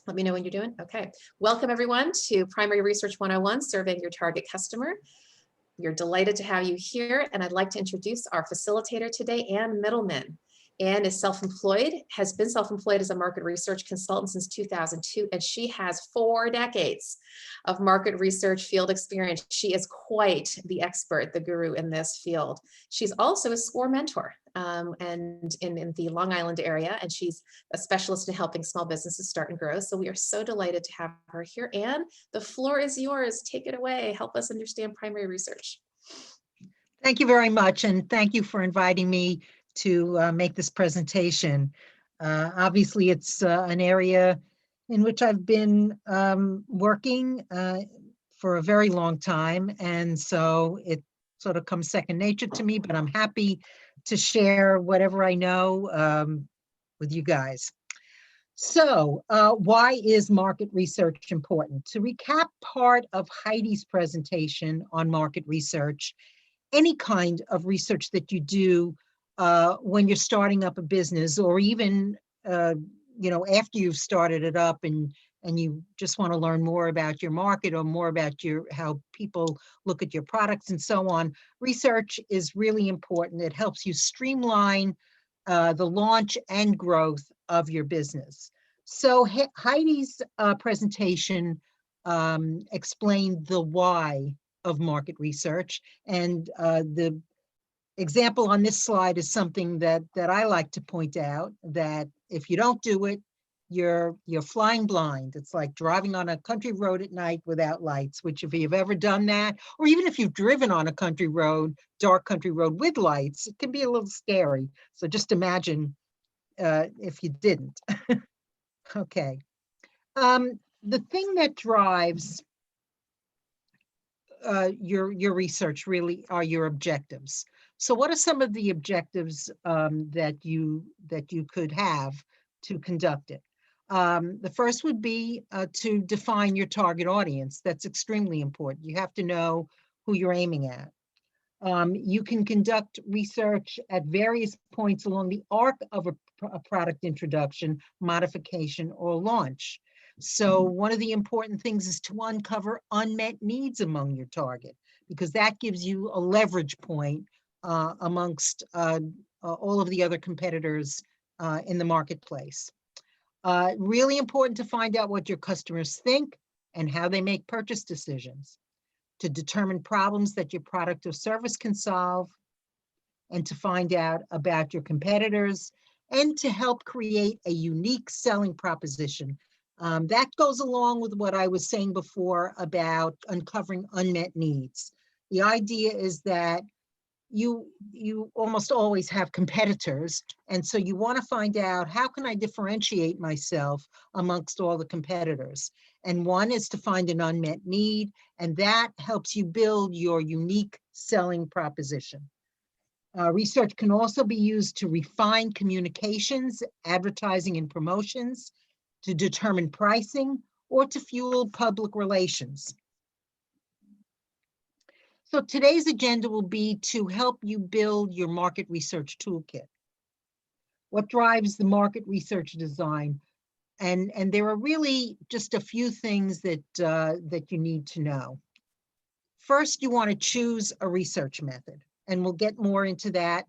Let me know when you're doing. Okay. Welcome everyone to Primary Research 101, Surveying Your Target Customer. We're delighted to have you here, and I'd like to introduce our facilitator today, Ann Middleman. Ann is self-employed, has been self-employed as a market research consultant since 2002, and she has 4 decades of market research field experience. She is quite the expert, the guru in this field. She's also a SCORE mentor and in the Long Island area, and she's a specialist in helping small businesses start and grow. So we are so delighted to have her here. Ann, the floor is yours. Take it away. Help us understand primary research. Thank you very much, and thank you for inviting me to make this presentation. Obviously, it's an area in which I've been working for a very long time, and so it sort of comes second nature to me, but I'm happy to share whatever I know with you guys. So why is market research important? To recap part of Heidi's presentation on market research, any kind of research that you do when you're starting up a business, or even after you've started it up and you just want to learn more about your market or more about how people look at your products and so on, research is really important. It helps you streamline the launch and growth of your business. So Heidi's presentation explained the why of market research, and the example on this slide is something that I like to point out, that if you don't do it, you're flying blind. It's like driving on a country road at night without lights, which if you've ever done that, or even if you've driven on a country road, dark country road with lights, it can be a little scary. So just imagine if you didn't. Okay. The thing that drives your research really are your objectives. So what are some of the objectives that you could have to conduct it? The first would be to define your target audience. That's extremely important. You have to know who you're aiming at. You can conduct research at various points along the arc of a product introduction, modification, or launch. So one of the important things is to uncover unmet needs among your target, because that gives you a leverage point amongst all of the other competitors in the marketplace. Really important to find out what your customers think and how they make purchase decisions, to determine problems that your product or service can solve, and to find out about your competitors, and to help create a unique selling proposition. That goes along with what I was saying before about uncovering unmet needs. The idea is that you almost always have competitors, and so you want to find out, how can I differentiate myself amongst all the competitors? And one is to find an unmet need, and that helps you build your unique selling proposition. Research can also be used to refine communications, advertising, and promotions, to determine pricing, or to fuel public relations. So today's agenda will be to help you build your market research toolkit. What drives the market research design? And there are really just a few things that you need to know. First, you want to choose a research method, and we'll get more into that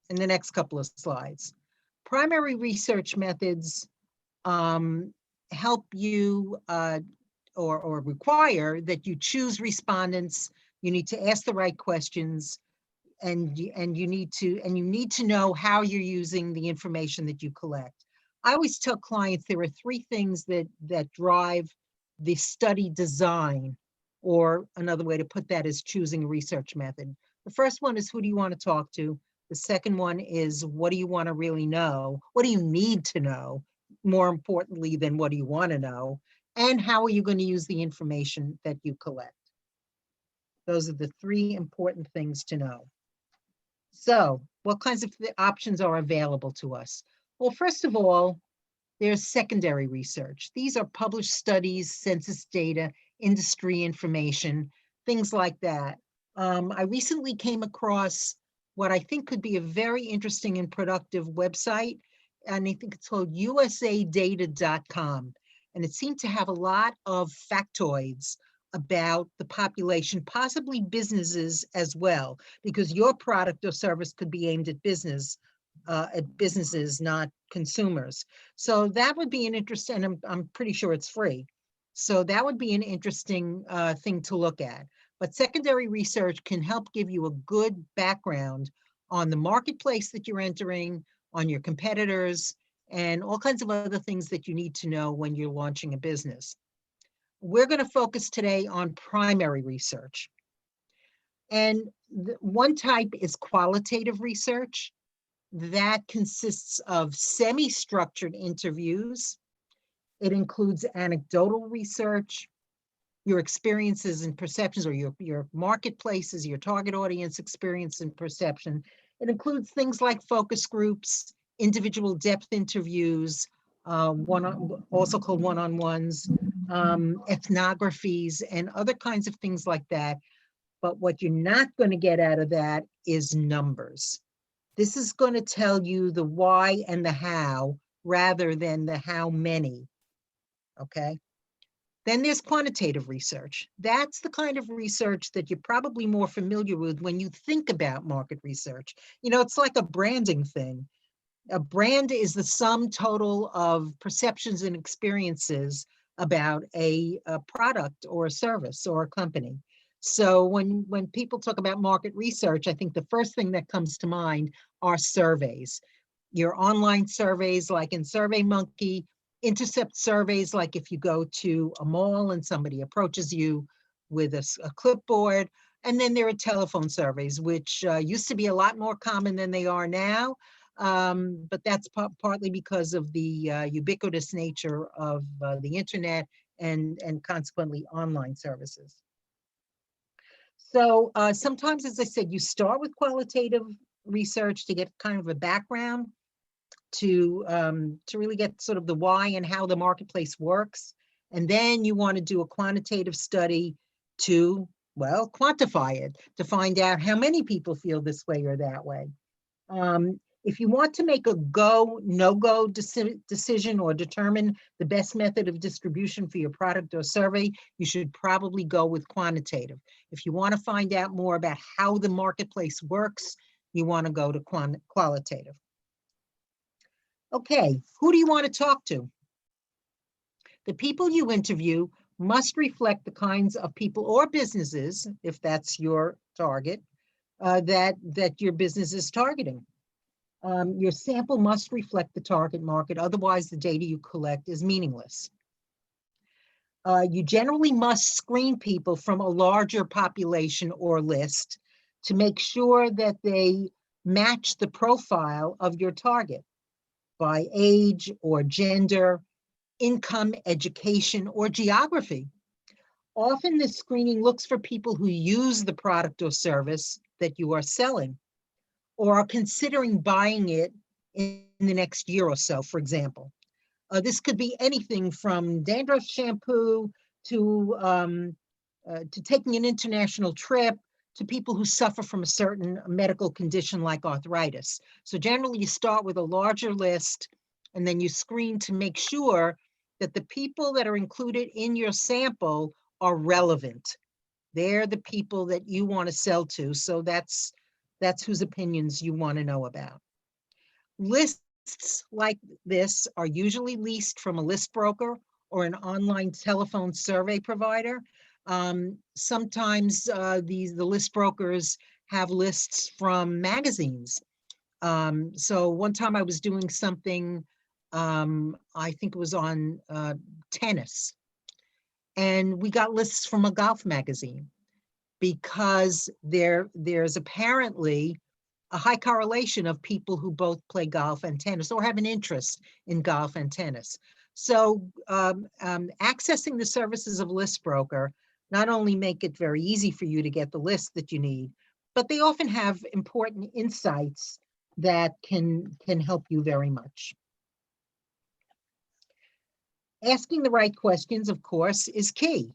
in the next couple of slides. Primary research methods help you or require that you choose respondents. You need to ask the right questions, and you need to know how you're using the information that you collect. I always tell clients there are 3 things that drive the study design, or another way to put that is choosing a research method. The first one is, who do you want to talk to? The second one is, what do you want to really know? What do you need to know? More importantly than what do you want to know? And how are you going to use the information that you collect? Those are the 3 important things to know. So what kinds of options are available to us? Well, first of all, there's secondary research. These are published studies, census data, industry information, things like that. I recently came across what I think could be a very interesting and productive website, and I think it's called usadata.com. and it seemed to have a lot of factoids about the population, possibly businesses as well, because your product or service could be aimed at businesses, not consumers. So that would be an interesting, and I'm pretty sure it's free. So that would be an interesting thing to look at. But secondary research can help give you a good background on the marketplace that you're entering, on your competitors, and all kinds of other things that you need to know when you're launching a business. We're going to focus today on primary research. And one type is qualitative research. That consists of semi-structured interviews. It includes anecdotal research, your experiences and perceptions, or your marketplaces, your target audience experience and perception. It includes things like focus groups, individual depth interviews, also called one-on-ones, ethnographies, and other kinds of things like that. But what you're not going to get out of that is numbers. This is going to tell you the why and the how rather than the how many, okay? Then there's quantitative research. That's the kind of research that you're probably more familiar with when you think about market research. You know, it's like a branding thing. A brand is the sum total of perceptions and experiences about a product or a service or a company. So when people talk about market research, I think the first thing that comes to mind are surveys. Your online surveys like in SurveyMonkey, intercept surveys like if you go to a mall and somebody approaches you with a clipboard. And then there are telephone surveys, which used to be a lot more common than they are now. But that's partly because of the ubiquitous nature of the internet and consequently online services. So sometimes, as I said, you start with qualitative research to get kind of a background, to really get sort of the why and how the marketplace works. And then you want to do a quantitative study to, well, quantify it, to find out how many people feel this way or that way. If you want to make a go, no-go decision or determine the best method of distribution for your product or survey, you should probably go with quantitative. If you want to find out more about how the marketplace works, you want to go to qualitative. Okay, who do you want to talk to? The people you interview must reflect the kinds of people or businesses, if that's your target, that your business is targeting. Your sample must reflect the target market, otherwise the data you collect is meaningless. You generally must screen people from a larger population or list to make sure that they match the profile of your target by age or gender, income, education, or geography. Often this screening looks for people who use the product or service that you are selling or are considering buying it in the next year or so, for example. This could be anything from dandruff shampoo to taking an international trip, to people who suffer from a certain medical condition like arthritis. So generally you start with a larger list and then you screen to make sure that the people that are included in your sample are relevant. They're the people that you want to sell to. So that's whose opinions you want to know about. Lists like this are usually leased from a list broker or an online telephone survey provider. Sometimes the list brokers have lists from magazines. So one time I was doing something, I think it was on tennis, and we got lists from a golf magazine because there's apparently a high correlation of people who both play golf and tennis or have an interest in golf and tennis. So accessing the services of list broker not only make it very easy for you to get the list that you need, but they often have important insights that can help you very much. Asking the right questions, of course, is key.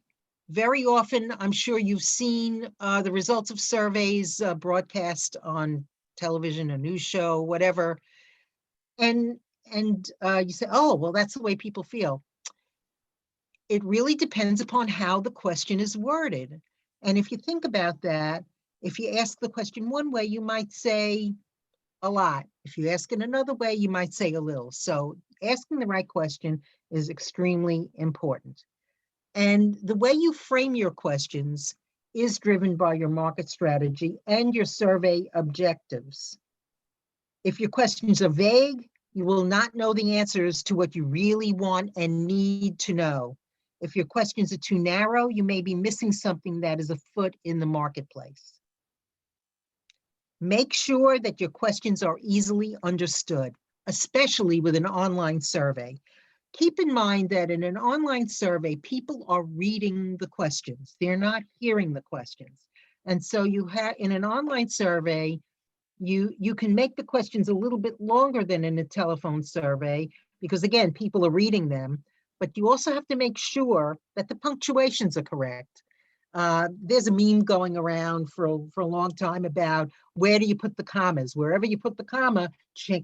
Very often, I'm sure you've seen the results of surveys broadcast on television, a news show, whatever, and you say, oh, well, that's the way people feel. it really depends upon how the question is worded. And if you think about that, if you ask the question one way, you might say a lot. If you ask it another way, you might say a little. So asking the right question is extremely important. And the way you frame your questions is driven by your market strategy and your survey objectives. If your questions are vague, you will not know the answers to what you really want and need to know. If your questions are too narrow, you may be missing something that is afoot in the marketplace. Make sure that your questions are easily understood, especially with an online survey. Keep in mind that in an online survey, people are reading the questions. They're not hearing the questions. And so you have, in an online survey, you can make the questions a little bit longer than in a telephone survey, because again, people are reading them, but you also have to make sure that the punctuations are correct. There's a meme going around for a long time about where do you put the commas? Wherever you put the comma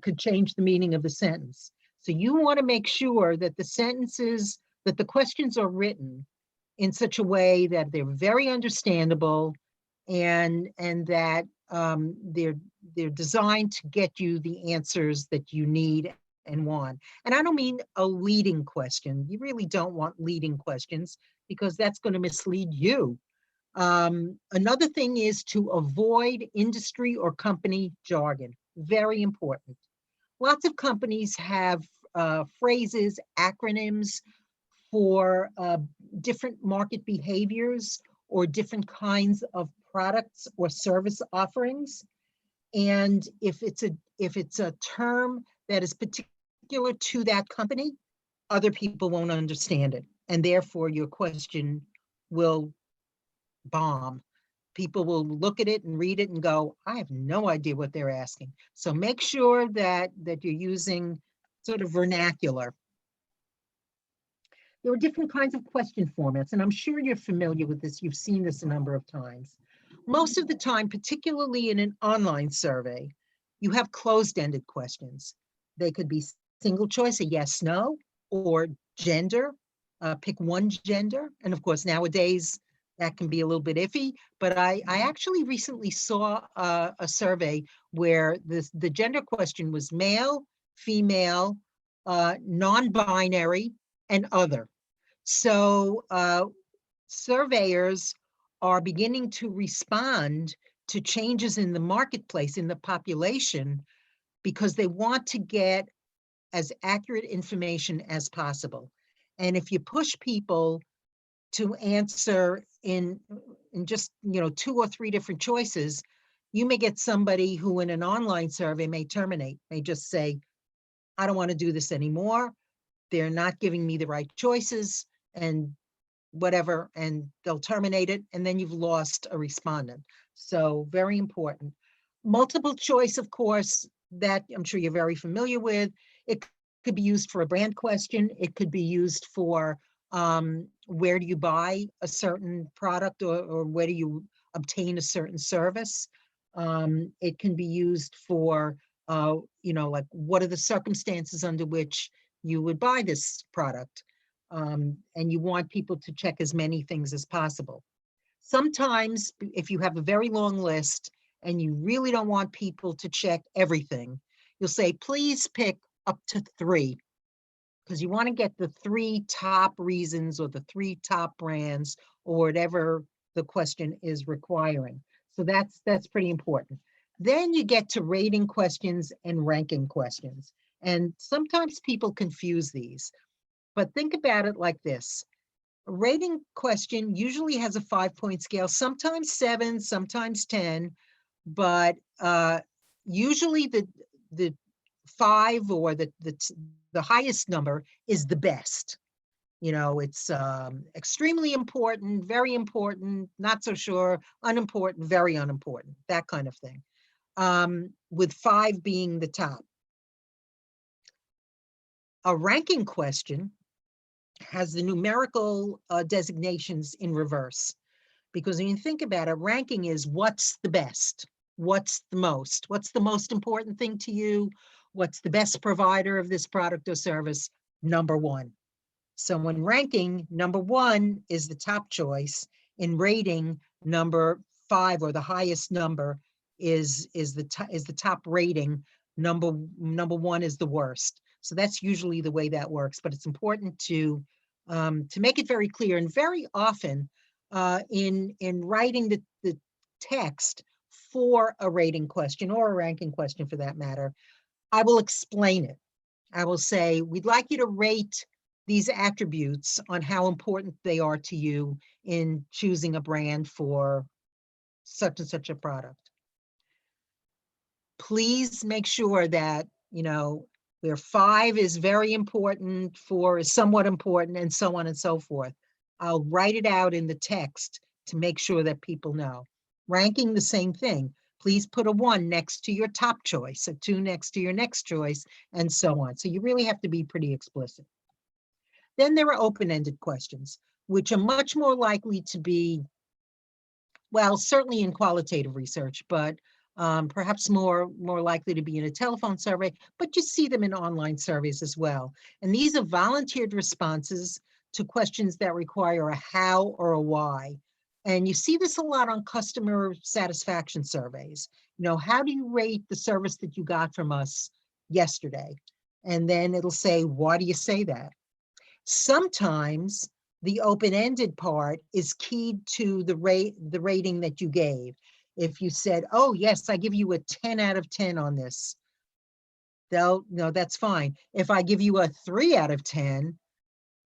could change the meaning of the sentence. So you want to make sure that the sentences, that the questions are written in such a way that they're very understandable and that they're designed to get you the answers that you need and want. And I don't mean a leading question. You really don't want leading questions because that's going to mislead you. Another thing is to avoid industry or company jargon. Very important. Lots of companies have phrases, acronyms for different market behaviors or different kinds of products or service offerings. And if it's a term that is particular to that company, other people won't understand it. And therefore your question will bomb. People will look at it and read it and go, I have no idea what they're asking. So make sure that you're using sort of vernacular. There are different kinds of question formats, and I'm sure you're familiar with this. You've seen this a number of times. Most of the time, particularly in an online survey, you have closed-ended questions. They could be single choice, a yes, no, or gender, pick one gender. And of course, nowadays, that can be a little bit iffy, but I actually recently saw a survey where the gender question was male, female, non-binary, and other. So surveyors are beginning to respond to changes in the marketplace, in the population, because they want to get as accurate information as possible. And if you push people to answer in just 2 or 3 different choices, you may get somebody who in an online survey may terminate, may just say, I don't want to do this anymore. They're not giving me the right choices and whatever, and they'll terminate it, and then you've lost a respondent. So very important. Multiple choice, of course, that I'm sure you're very familiar with. It could be used for a brand question. It could be used for where do you buy a certain product, or where do you obtain a certain service. It can be used for, like what are the circumstances under which you would buy this product. And you want people to check as many things as possible. Sometimes if you have a very long list and you really don't want people to check everything, you'll say, please pick up to 3, because you want to get the 3 top reasons or the 3 top brands or whatever the question is requiring. So that's pretty important. Then you get to rating questions and ranking questions. And sometimes people confuse these, but think about it like this. A rating question usually has a 5-point scale, sometimes 7, sometimes 10, but usually the 5 or the highest number is the best. It's extremely important, very important, not so sure, unimportant, very unimportant, that kind of thing, with 5 being the top. A ranking question has the numerical designations in reverse, because when you think about it, ranking is what's the best, what's the most important thing to you, what's the best provider of this product or service, number 1. So in ranking, number 1 is the top choice. In rating, number 5, or the highest number, is the top rating. Number 1 is the worst. So that's usually the way that works. But it's important to make it very clear. And very often, in writing the text for a rating question, or a ranking question for that matter, I will explain it. I will say, we'd like you to rate these attributes on how important they are to you in choosing a brand for such and such a product. Please make sure that, where 5 is very important, 4 is somewhat important, and so on and so forth. I'll write it out in the text to make sure that people know. Ranking, the same thing. Please put a 1 next to your top choice, a 2 next to your next choice, and so on. So you really have to be pretty explicit. Then there are open-ended questions, which are much more likely to be, well, certainly in qualitative research, but perhaps more likely to be in a telephone survey, but you see them in online surveys as well. And these are volunteered responses to questions that require a how or a why. And you see this a lot on customer satisfaction surveys. How do you rate the service that you got from us yesterday? And then it'll say, why do you say that? Sometimes the open-ended part is keyed to the rating that you gave. If you said, oh yes, I give you a 10 out of 10 on this, no, that's fine. If I give you a 3 out of 10,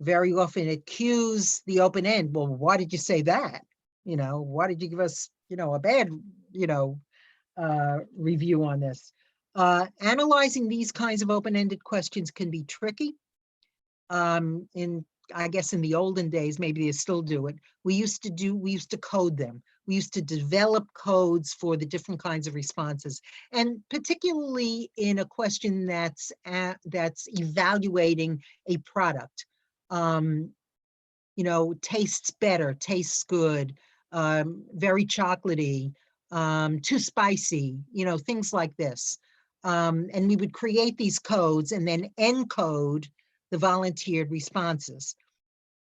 very often it cues the open end. Well, why did you say that? Why did you give us, a bad, review on this? Analyzing these kinds of open-ended questions can be tricky. I guess in the olden days, maybe they still do it. We used to code them. We used to develop codes for the different kinds of responses. And particularly in a question that's evaluating a product, tastes better, tastes good, very chocolatey, too spicy, things like this. And we would create these codes and then encode the volunteered responses.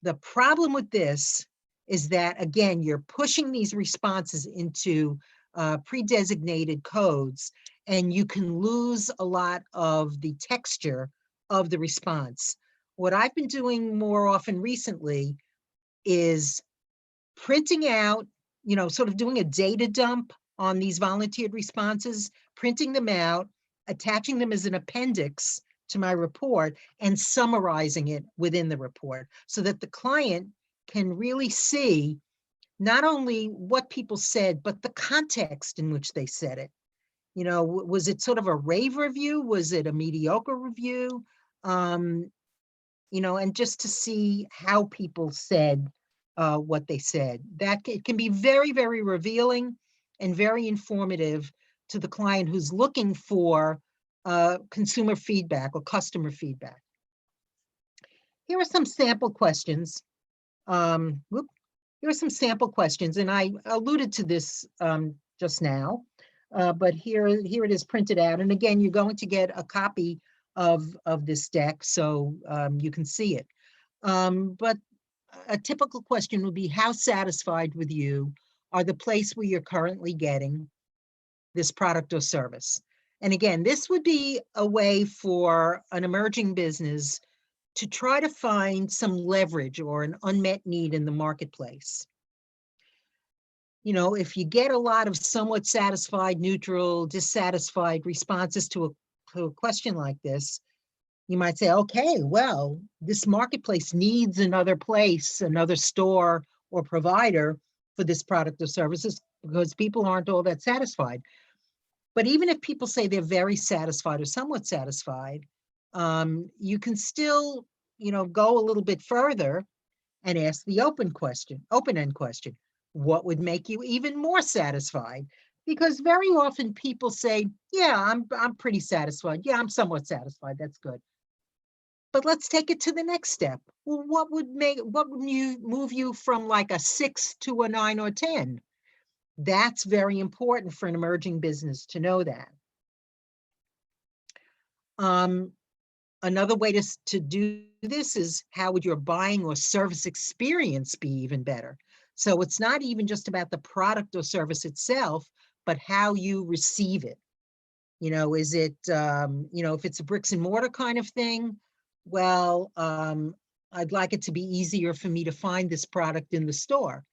The problem with this is that, again, you're pushing these responses into pre-designated codes, and you can lose a lot of the texture of the response. What I've been doing more often recently is printing out, sort of doing a data dump on these volunteered responses, printing them out, attaching them as an appendix to my report, and summarizing it within the report so that the client can really see not only what people said, but the context in which they said it. Was it sort of a rave review? Was it a mediocre review? And just to see how people said what they said. That it can be very, very revealing and very informative to the client who's looking for consumer feedback or customer feedback. Here are some sample questions. Here are some sample questions, and I alluded to this just now, but here it is printed out. And again, you're going to get a copy of this deck so you can see it. But a typical question would be, how satisfied with you are the place where you're currently getting this product or service? And again, this would be a way for an emerging business to try to find some leverage or an unmet need in the marketplace. If you get a lot of somewhat satisfied, neutral, dissatisfied responses to a question like this, you might say, okay, well, this marketplace needs another place, another store or provider for this product or services because people aren't all that satisfied. But even if people say they're very satisfied or somewhat satisfied, you can still, go a little bit further and ask the open-end question. What would make you even more satisfied? Because very often people say, yeah, I'm pretty satisfied. Yeah, I'm somewhat satisfied. That's good. But let's take it to the next step. Well, what would move you from like a 6 to a 9 or 10? That's very important for an emerging business to know that. Another way to do this is, how would your buying or service experience be even better? So it's not even just about the product or service itself, but how you receive it. Is it, if it's a bricks and mortar kind of thing, well, I'd like it to be easier for me to find this product in the store.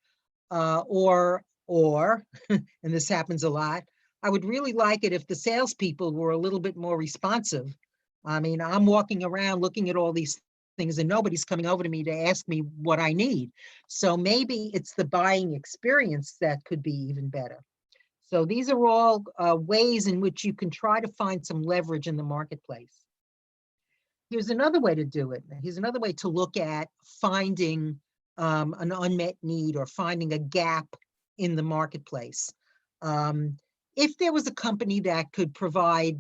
Or, and this happens a lot, I would really like it if the salespeople were a little bit more responsive. I mean, I'm walking around looking at all these things and nobody's coming over to me to ask me what I need. So maybe it's the buying experience that could be even better. So these are all ways in which you can try to find some leverage in the marketplace. Here's another way to do it. Here's another way to look at finding an unmet need or finding a gap in the marketplace. If there was a company that could provide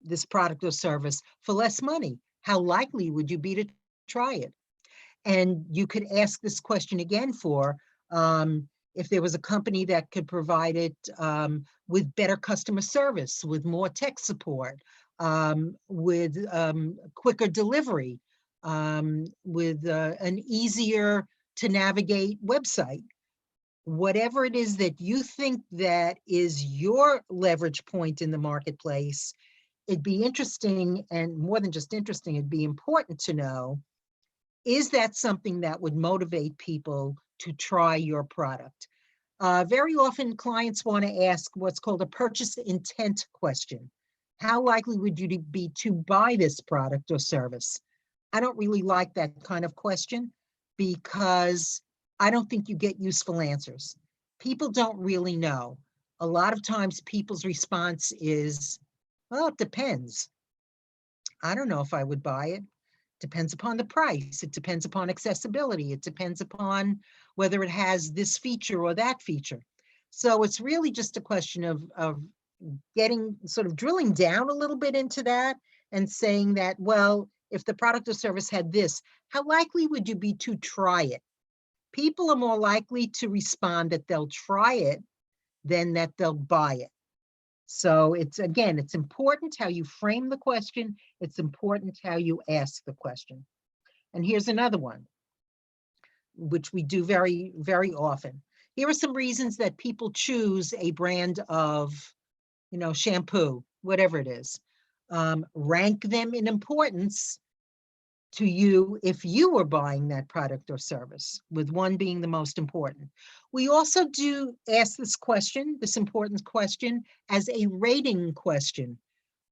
this product or service for less money, how likely would you be to try it? And you could ask this question again for, if there was a company that could provide it with better customer service, with more tech support, with quicker delivery, with an easier to navigate website. Whatever it is that you think that is your leverage point in the marketplace, it'd be interesting, and more than just interesting, it'd be important to know, is that something that would motivate people to try your product? Very often clients want to ask what's called a purchase intent question. How likely would you be to buy this product or service? I don't really like that kind of question, because I don't think you get useful answers. People don't really know. A lot of times people's response is, well, it depends. I don't know if I would buy it. Depends upon the price. It depends upon accessibility. It depends upon whether it has this feature or that feature. So it's really just a question of getting, sort of drilling down a little bit into that and saying that, well, if the product or service had this, how likely would you be to try it? People are more likely to respond that they'll try it than that they'll buy it. So it's, again, it's important how you frame the question. It's important how you ask the question. And here's another one, which we do very, very often. Here are some reasons that people choose a brand of, shampoo, whatever it is. Rank them in importance to you if you were buying that product or service, with one being the most important. We also do ask this question, this important question, as a rating question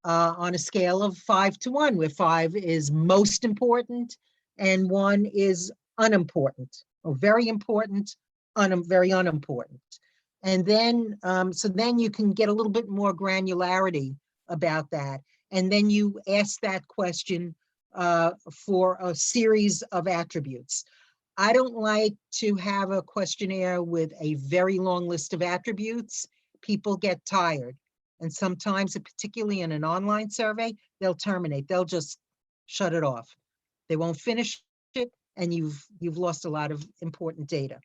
on a scale of 5 to 1, where 5 is most important and 1 is unimportant, or very important, very unimportant. And then, so then you can get a little bit more granularity about that. And then you ask that question for a series of attributes. I don't like to have a questionnaire with a very long list of attributes. People get tired. And sometimes, particularly in an online survey, they'll terminate. They'll just shut it off. They won't finish it, and you've lost a lot of important data.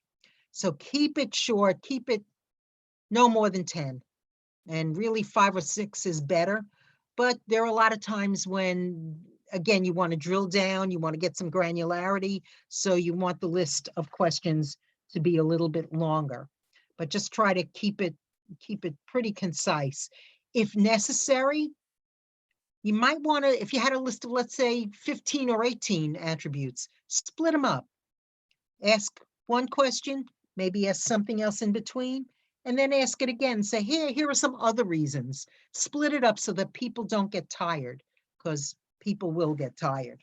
So keep it short, keep it no more than 10. And really 5 or 6 is better. But there are a lot of times when, again, you want to drill down, you want to get some granularity, so you want the list of questions to be a little bit longer. But just try to keep it pretty concise. If necessary, you might want to, if you had a list of, let's say, 15 or 18 attributes, split them up. Ask one question, maybe ask something else in between, and then ask it again. Say, here are some other reasons. Split it up so that people don't get tired, because people will get tired.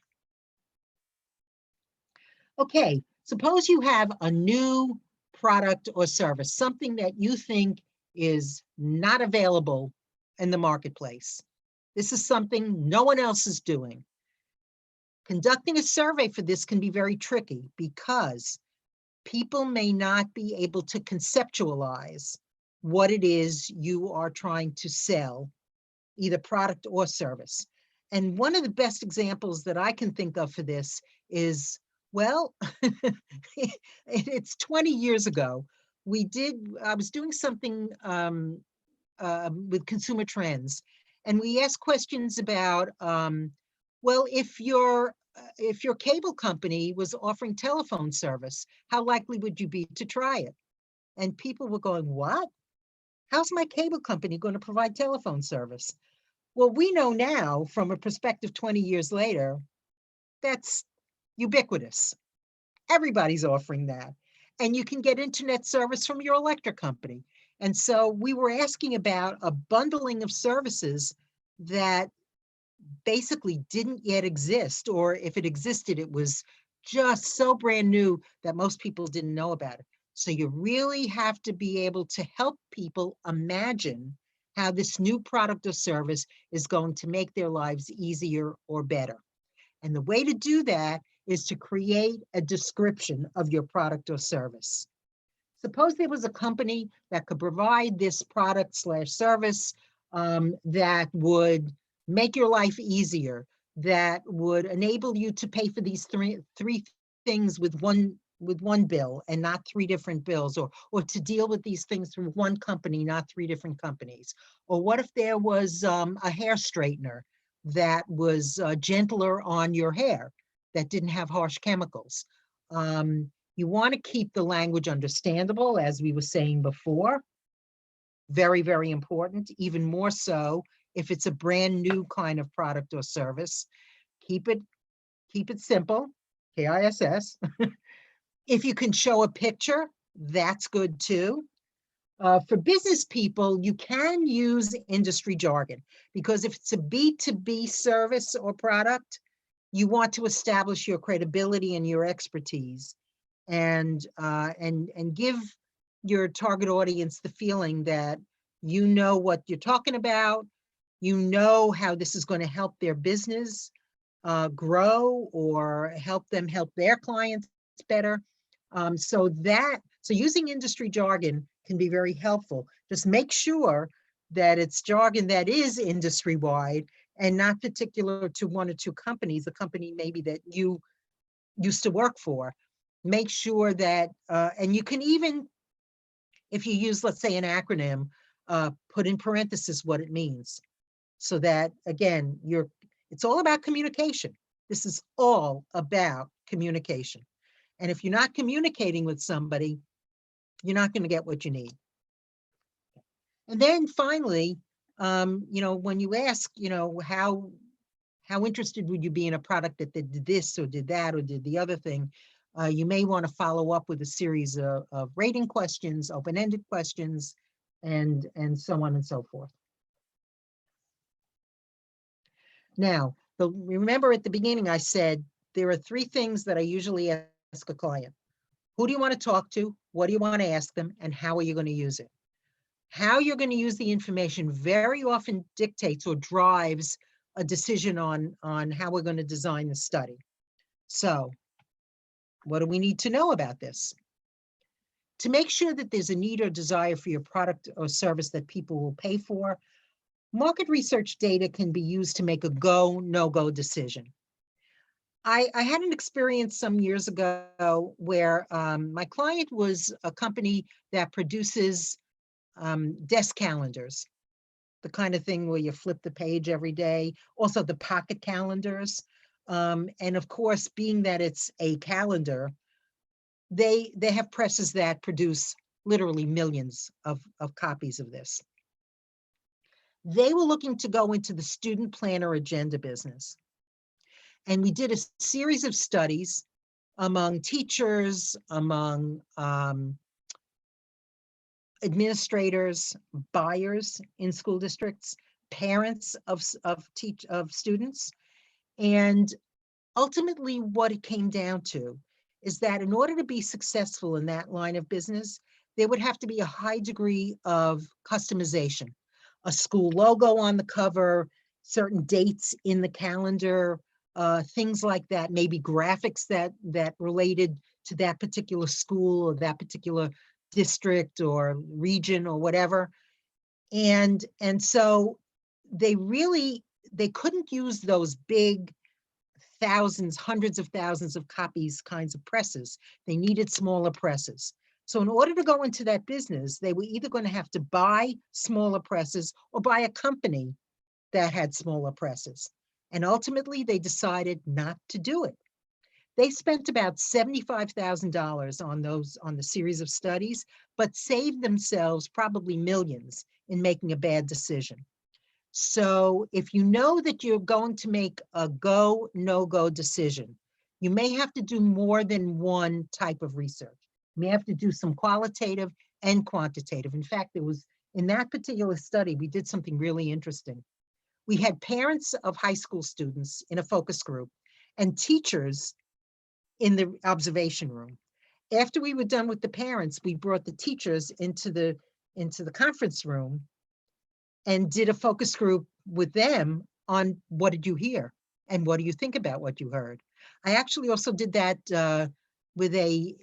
Okay, suppose you have a new product or service, something that you think is not available in the marketplace. This is something no one else is doing. Conducting a survey for this can be very tricky, because people may not be able to conceptualize what it is you are trying to sell, either product or service. And one of the best examples that I can think of for this is, well, it's 20 years ago. I was doing something with consumer trends, and we asked questions about, Well, if your cable company was offering telephone service, how likely would you be to try it? And people were going, what? How's my cable company going to provide telephone service? Well, we know now from a perspective 20 years later, that's ubiquitous. Everybody's offering that. And you can get internet service from your electric company. And so we were asking about a bundling of services that basically didn't yet exist, or if it existed, it was just so brand new that most people didn't know about it. So you really have to be able to help people imagine how this new product or service is going to make their lives easier or better. And the way to do that is to create a description of your product or service. Suppose there was a company that could provide this product slash service that would make your life easier, that would enable you to pay for these three things with one bill and not three different bills, or to deal with these things through one company, not three different companies. Or what if there was a hair straightener that was gentler on your hair, that didn't have harsh chemicals? You want to keep the language understandable, as we were saying before. Very, very important, even more so if it's a brand new kind of product or service. Keep it simple, KISS. If you can show a picture, that's good too. For business people, you can use industry jargon, because if it's a B2B service or product, you want to establish your credibility and your expertise, and give your target audience the feeling that you know what you're talking about, you know how this is going to help their business grow, or help them help their clients better. So using industry jargon can be very helpful. Just make sure that it's jargon that is industry-wide and not particular to one or two companies, a company maybe that you used to work for. Make sure that, and you can even, if you use, let's say, an acronym, put in parentheses what it means, so that, again, it's all about communication. This is all about communication. And if you're not communicating with somebody, you're not going to get what you need. And then finally, when you ask, how interested would you be in a product that did this or did that or did the other thing, you may want to follow up with a series of rating questions, open-ended questions, and so on and so forth. Now, remember at the beginning I said there are three things that I usually ask a client. Who do you want to talk to? What do you want to ask them? And how are you going to use it? How you're going to use the information very often dictates or drives a decision on how we're going to design the study. So what do we need to know about this? To make sure that there's a need or desire for your product or service that people will pay for, market research data can be used to make a go, no-go decision. I had an experience some years ago where my client was a company that produces desk calendars, the kind of thing where you flip the page every day, also the pocket calendars. And of course, being that it's a calendar, they have presses that produce literally millions of copies of this. They were looking to go into the student planner agenda business. And we did a series of studies among teachers, among administrators, buyers in school districts, parents of students. And ultimately what it came down to is that in order to be successful in that line of business, there would have to be a high degree of customization, a school logo on the cover, certain dates in the calendar, things like that, maybe graphics that related to that particular school or that particular district or region or whatever. And so they couldn't use those big thousands, hundreds of thousands of copies kinds of presses. They needed smaller presses. So in order to go into that business, they were either going to have to buy smaller presses or buy a company that had smaller presses. And ultimately, they decided not to do it. They spent about $75,000 on the series of studies, but saved themselves probably millions in making a bad decision. So if you know that you're going to make a go, no-go decision, you may have to do more than one type of research. You may have to do some qualitative and quantitative. In fact, in that particular study, we did something really interesting. We had parents of high school students in a focus group and teachers in the observation room. After we were done with the parents, we brought the teachers into the conference room and did a focus group with them on what did you hear and what do you think about what you heard. I actually also did that with it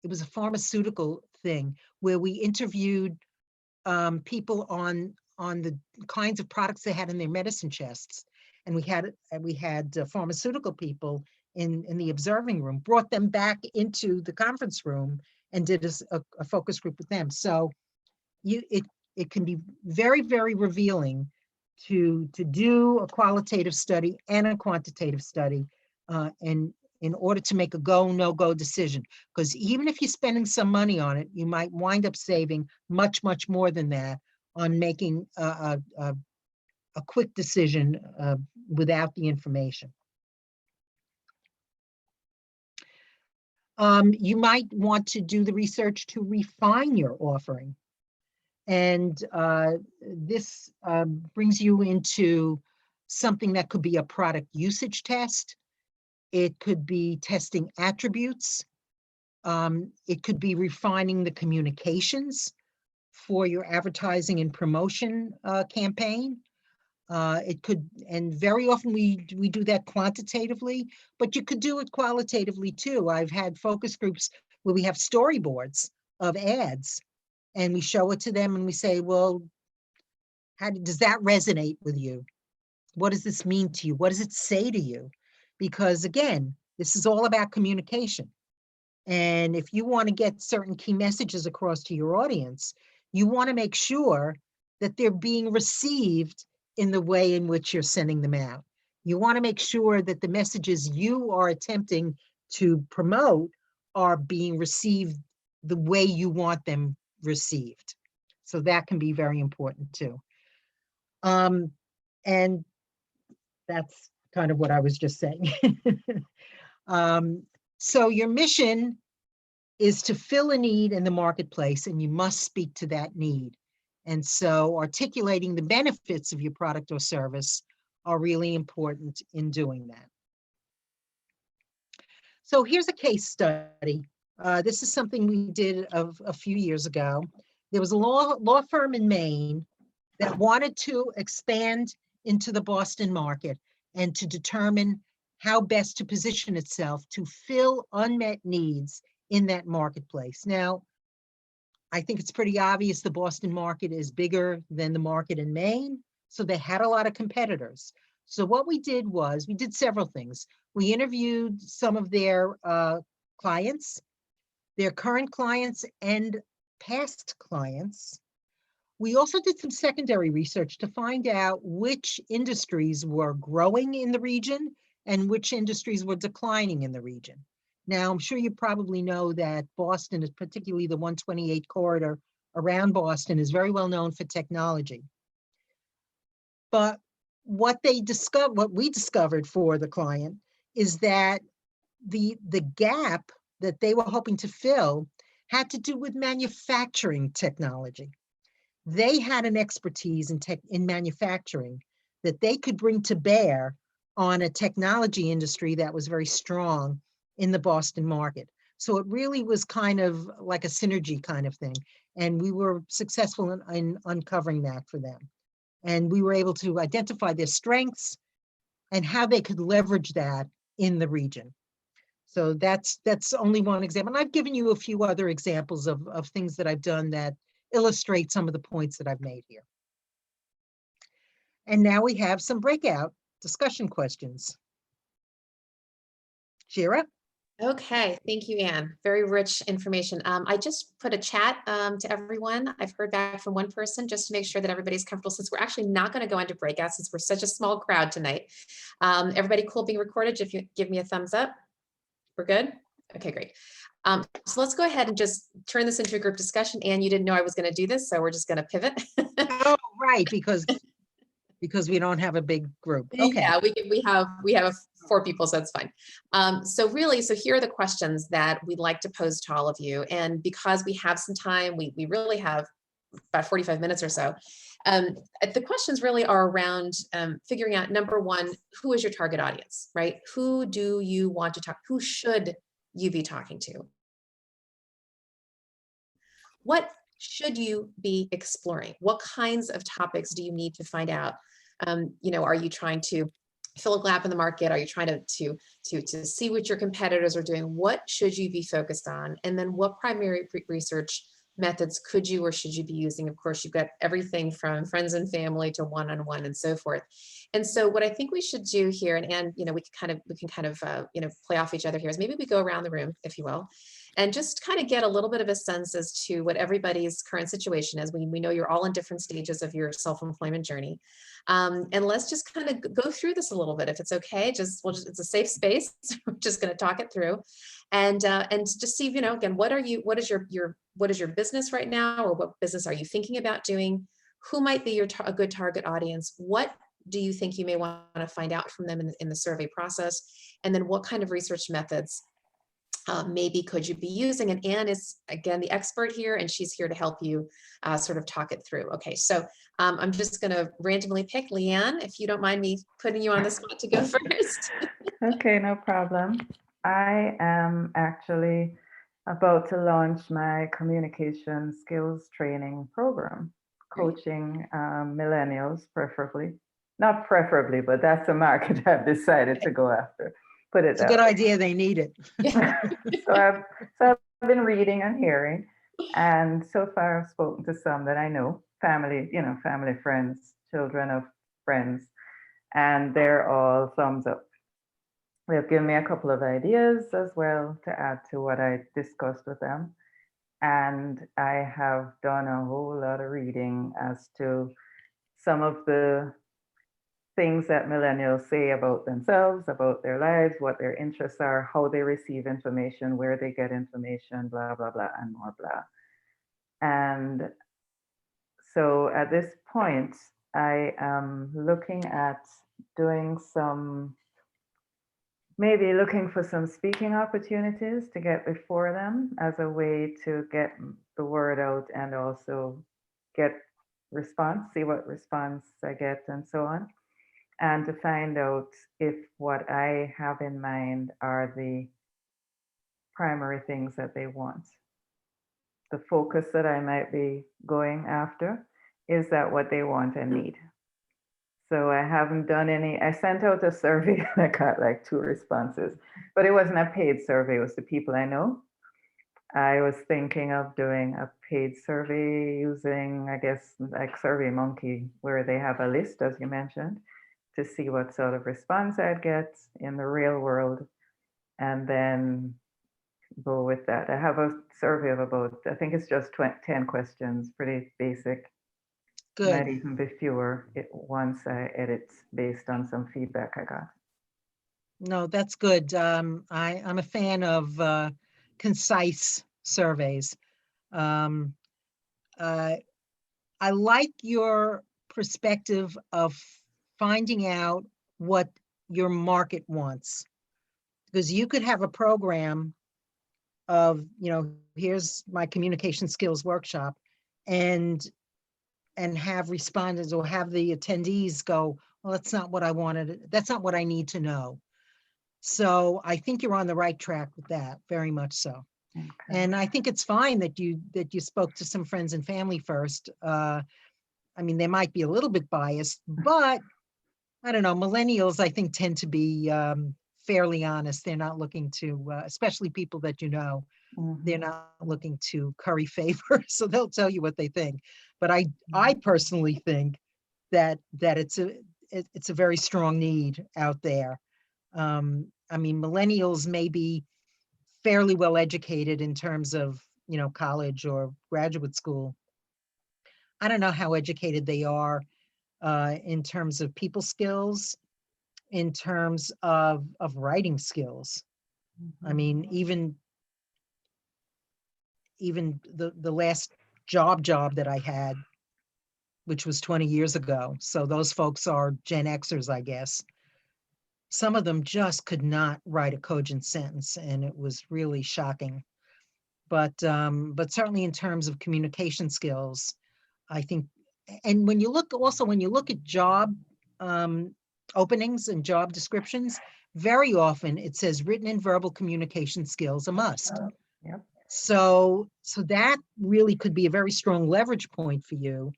was a pharmaceutical thing where we interviewed people on the kinds of products they had in their medicine chests, and we had pharmaceutical people in the observing room, brought them back into the conference room and did a focus group with them. So it can be very, very revealing to do a qualitative study and a quantitative study and in order to make a go, no-go decision. Because even if you're spending some money on it, you might wind up saving much, much more than that on making a quick decision without the information. You might want to do the research to refine your offering. And this brings you into something that could be a product usage test. It could be testing attributes. It could be refining the communications for your advertising and promotion campaign. It could, and very often we do that quantitatively, but you could do it qualitatively too. I've had focus groups where we have storyboards of ads and we show it to them and we say, well, how does that resonate with you? What does this mean to you? What does it say to you? Because again, this is all about communication. And if you want to get certain key messages across to your audience, you want to make sure that they're being received in the way in which you're sending them out. You want to make sure that the messages you are attempting to promote are being received the way you want them received. So that can be very important too. And that's kind of what I was just saying. So your mission is to fill a need in the marketplace, and you must speak to that need. And so articulating the benefits of your product or service are really important in doing that. So here's a case study. This is something we did a few years ago. There was a law firm in Maine that wanted to expand into the Boston market and to determine how best to position itself to fill unmet needs in that marketplace. Now, I think it's pretty obvious the Boston market is bigger than the market in Maine, so they had a lot of competitors. So what we did was, we did several things. We interviewed some of their clients, their current clients and past clients. We also did some secondary research to find out which industries were growing in the region and which industries were declining in the region. Now, I'm sure you probably know that Boston, is particularly the 128 corridor around Boston, is very well known for technology. But what we discovered for the client is that the gap that they were hoping to fill had to do with manufacturing technology. They had an expertise in manufacturing that they could bring to bear on a technology industry that was very strong in the Boston market. So it really was kind of like a synergy kind of thing. And we were successful in uncovering that for them. And we were able to identify their strengths and how they could leverage that in the region. So that's only one example. And I've given you a few other examples of things that I've done that illustrate some of the points that I've made here. And now we have some breakout discussion questions. Shira? Okay, thank you, Anne. Very rich information. I just put a chat to everyone. I've heard back from one person just to make sure that everybody's comfortable, since we're actually not going to go into breakout since we're such a small crowd tonight. Everybody cool being recorded? If you give me a thumbs up, we're good? Okay, great. So let's go ahead and just turn this into a group discussion. Anne, you didn't know I was going to do this, so we're just going to pivot. Oh, right, because we don't have a big group. Okay. Yeah, we have 4 people, so that's fine. So here are the questions that we'd like to pose to all of you. And because we have some time, we really have about 45 minutes or so. The questions really are around figuring out, number one, who is your target audience, right? Who do you want to talk? Who should you be talking to? What should you be exploring? What kinds of topics do you need to find out? Are you trying to fill a gap in the market? Are you trying to see what your competitors are doing? What should you be focused on? And then what primary research methods could you or should you be using? Of course, you've got everything from friends and family to one-on-one and so forth. And so what I think we should do here, and we can kind of play off each other here, is maybe we go around the room, if you will, and just kind of get a little bit of a sense as to what everybody's current situation is. We know you're all in different stages of your self-employment journey. And let's just kind of go through this a little bit, if it's okay. It's a safe space. We're just going to talk it through, and just see, again, what is your business right now, or what business are you thinking about doing? Who might be a good target audience? What do you think you may want to find out from them in the survey process? And then what kind of research methods maybe could you be using? And Anne is, again, the expert here, and she's here to help you sort of talk it through. Okay, so I'm just going to randomly pick Leanne, if you don't mind me putting you on the spot to go first. Okay, no problem. I am actually about to launch my communication skills training program, coaching millennials, preferably. Not preferably, but that's the market I've decided to go after. Put it It's a good idea. They need it. so I've been reading and hearing, and so far I've spoken to some that I know, family, friends, children of friends, and they're all thumbs up. They've given me a couple of ideas as well to add to what I discussed with them. And I have done a whole lot of reading as to some of the things that millennials say about themselves, about their lives, what their interests are, how they receive information, where they get information, blah, blah, blah, and more blah. And so at this point, I am looking at doing maybe looking for some speaking opportunities to get before them as a way to get the word out and also get response, see what response I get and so on. And to find out if what I have in mind are the primary things that they want. The focus that I might be going after, is that what they want and need? So I haven't done any, I sent out a survey and I got like 2 responses, but it wasn't a paid survey, it was the people I know. I was thinking of doing a paid survey using, I guess, like SurveyMonkey, where they have a list, as you mentioned, to see what sort of response I'd get in the real world, and then go with that. I have a survey of about, I think it's just 10 questions, pretty basic. Good. Might even be fewer once I edit based on some feedback I got. No, that's good. I'm a fan of concise surveys. I like your perspective of finding out what your market wants, because you could have a program of, here's my communication skills workshop, and have respondents or have the attendees go, well, that's not what I wanted. That's not what I need to know. So I think you're on the right track with that, very much so. Okay. And I think it's fine that you spoke to some friends and family first. I mean, they might be a little bit biased, but I don't know, millennials, I think, tend to be fairly honest. They're not looking to, especially people that they're not looking to curry favor, so they'll tell you what they think. But I personally think that it's a very strong need out there. I mean, millennials maybe fairly well educated in terms of, college or graduate school. I don't know how educated they are in terms of people skills, in terms of writing skills. I mean, even the last job that I had, which was 20 years ago. So those folks are Gen Xers, I guess. Some of them just could not write a cogent sentence, and it was really shocking. But certainly in terms of communication skills, I think, and when you look at job openings and job descriptions, very often it says written and verbal communication skills a must. Yep. So that really could be a very strong leverage point for you,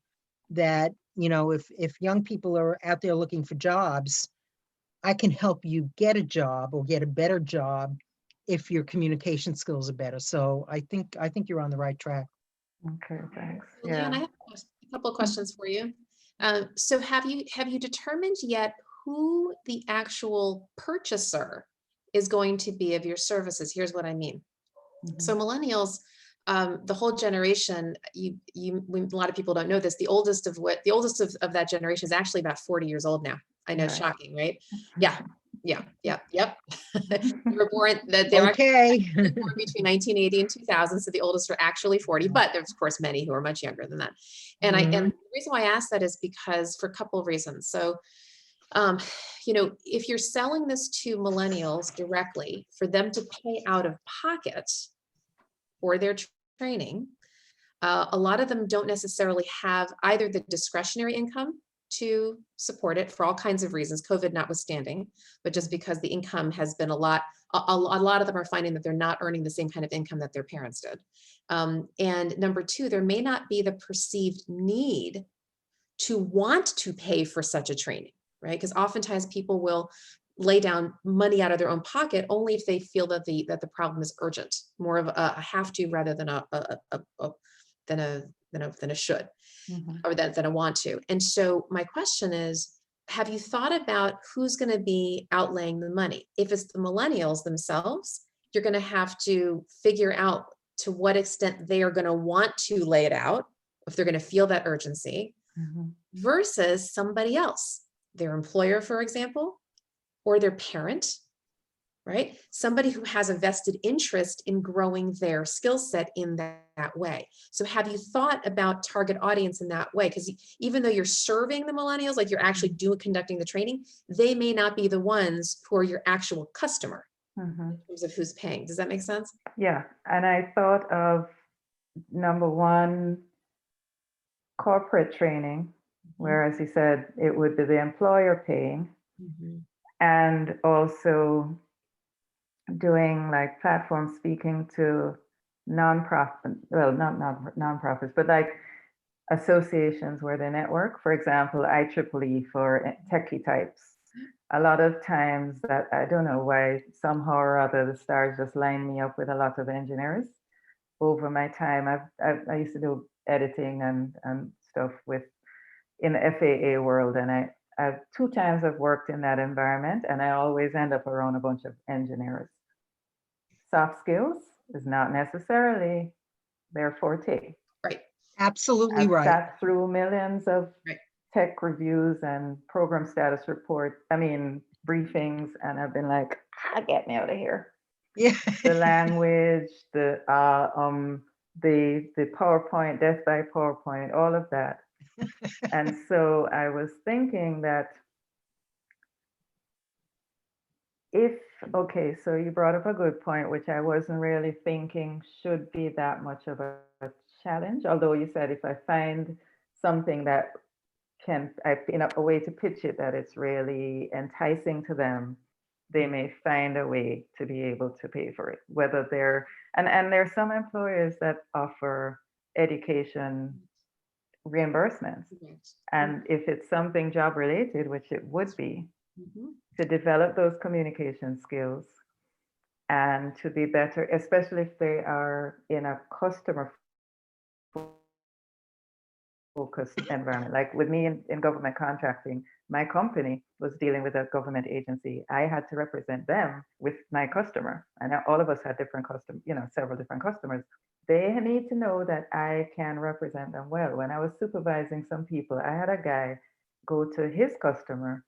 that, if young people are out there looking for jobs, I can help you get a job or get a better job if your communication skills are better. So I think you're on the right track. Okay, thanks. Leanne, I have a couple of questions for you. So have you determined yet who the actual purchaser is going to be of your services? Here's what I mean. So millennials, the whole generation, a lot of people don't know this. The oldest of that generation is actually about 40 years old now. I know, Right. shocking, right? Yeah. Yep. They were born Okay. born between 1980 and 2000, so the oldest are actually 40, but there's of course many who are much younger than that. And and the reason why I asked that is because for a couple of reasons. So, if you're selling this to millennials directly for them to pay out of pocket for their training, a lot of them don't necessarily have either the discretionary income to support it for all kinds of reasons, COVID notwithstanding, but just because the income has been a lot of them are finding that they're not earning the same kind of income that their parents did. And number two, there may not be the perceived need to want to pay for such a training, right? Because oftentimes people will lay down money out of their own pocket only if they feel that the problem is urgent, more of a have to rather than a should, or than a want to. And so my question is, have you thought about who's going to be outlaying the money? If it's the millennials themselves, you're going to have to figure out to what extent they are going to want to lay it out, if they're going to feel that urgency, versus somebody else, their employer, for example, or their parent, right? Somebody who has a vested interest in growing their skill set in that way. So have you thought about target audience in that way? Because even though you're serving the millennials, like you're actually conducting the training, they may not be the ones who are your actual customer in terms of who's paying. Does that make sense? Yeah, and I thought of number one, corporate training, where, as you said, it would be the employer paying, and also doing like platform speaking to nonprofit, well, not nonprofits, but like associations where they network. For example, IEEE for techie types. A lot of times that, I don't know why, somehow or other, the stars just line me up with a lot of engineers. Over my time, I used to do editing and stuff in the FAA world, and I've 2 times I've worked in that environment, and I always end up around a bunch of engineers. Soft skills is not necessarily their forte. Right. Absolutely I've right. sat through millions of tech reviews and program status briefings, and I've been like, get me out of here. Yeah. The language, the PowerPoint, death by PowerPoint, all of that. And so I was thinking that so you brought up a good point, which I wasn't really thinking should be that much of a challenge. Although you said if I find something that a way to pitch it that it's really enticing to them, they may find a way to be able to pay for it. Whether and there are some employers that offer education reimbursements. And if it's something job related, which it would be, to develop those communication skills and to be better, especially if they are in a customer focused environment. Like with me in government contracting, my company was dealing with a government agency. I had to represent them with my customer, and all of us had different several different customers. They need to know that I can represent them well. When I was supervising some people, I had a guy go to his customer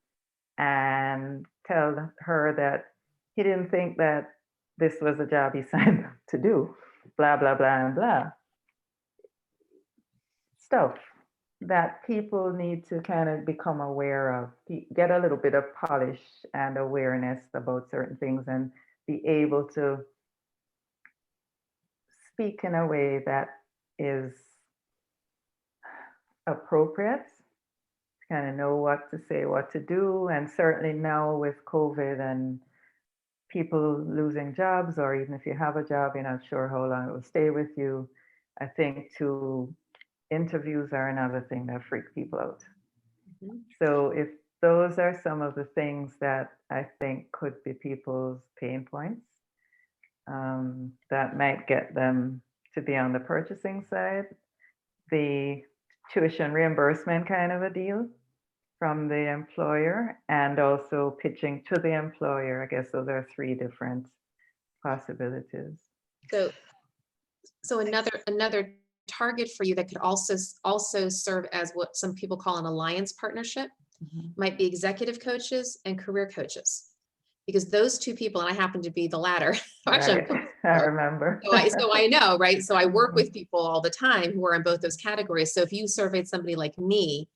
and tell her that he didn't think that this was a job he signed up to do, blah, blah, blah, and blah. Stuff that people need to kind of become aware of, get a little bit of polish and awareness about certain things and be able to speak in a way that is appropriate, kind of know what to say, what to do. And certainly now with COVID and people losing jobs, or even if you have a job, you're not sure how long it will stay with you. I think interviews are another thing that freak people out. Mhm. So if those are some of the things that I think could be people's pain points, that might get them to be on the purchasing side, the tuition reimbursement kind of a deal from the employer, and also pitching to the employer. I guess those are three different possibilities. So another target for you that could also serve as what some people call an alliance partnership might be executive coaches and career coaches, because those two people, and I happen to be the latter. Actually, Right. I remember. so I know, right? So I work with people all the time who are in both those categories. So if you surveyed somebody like me,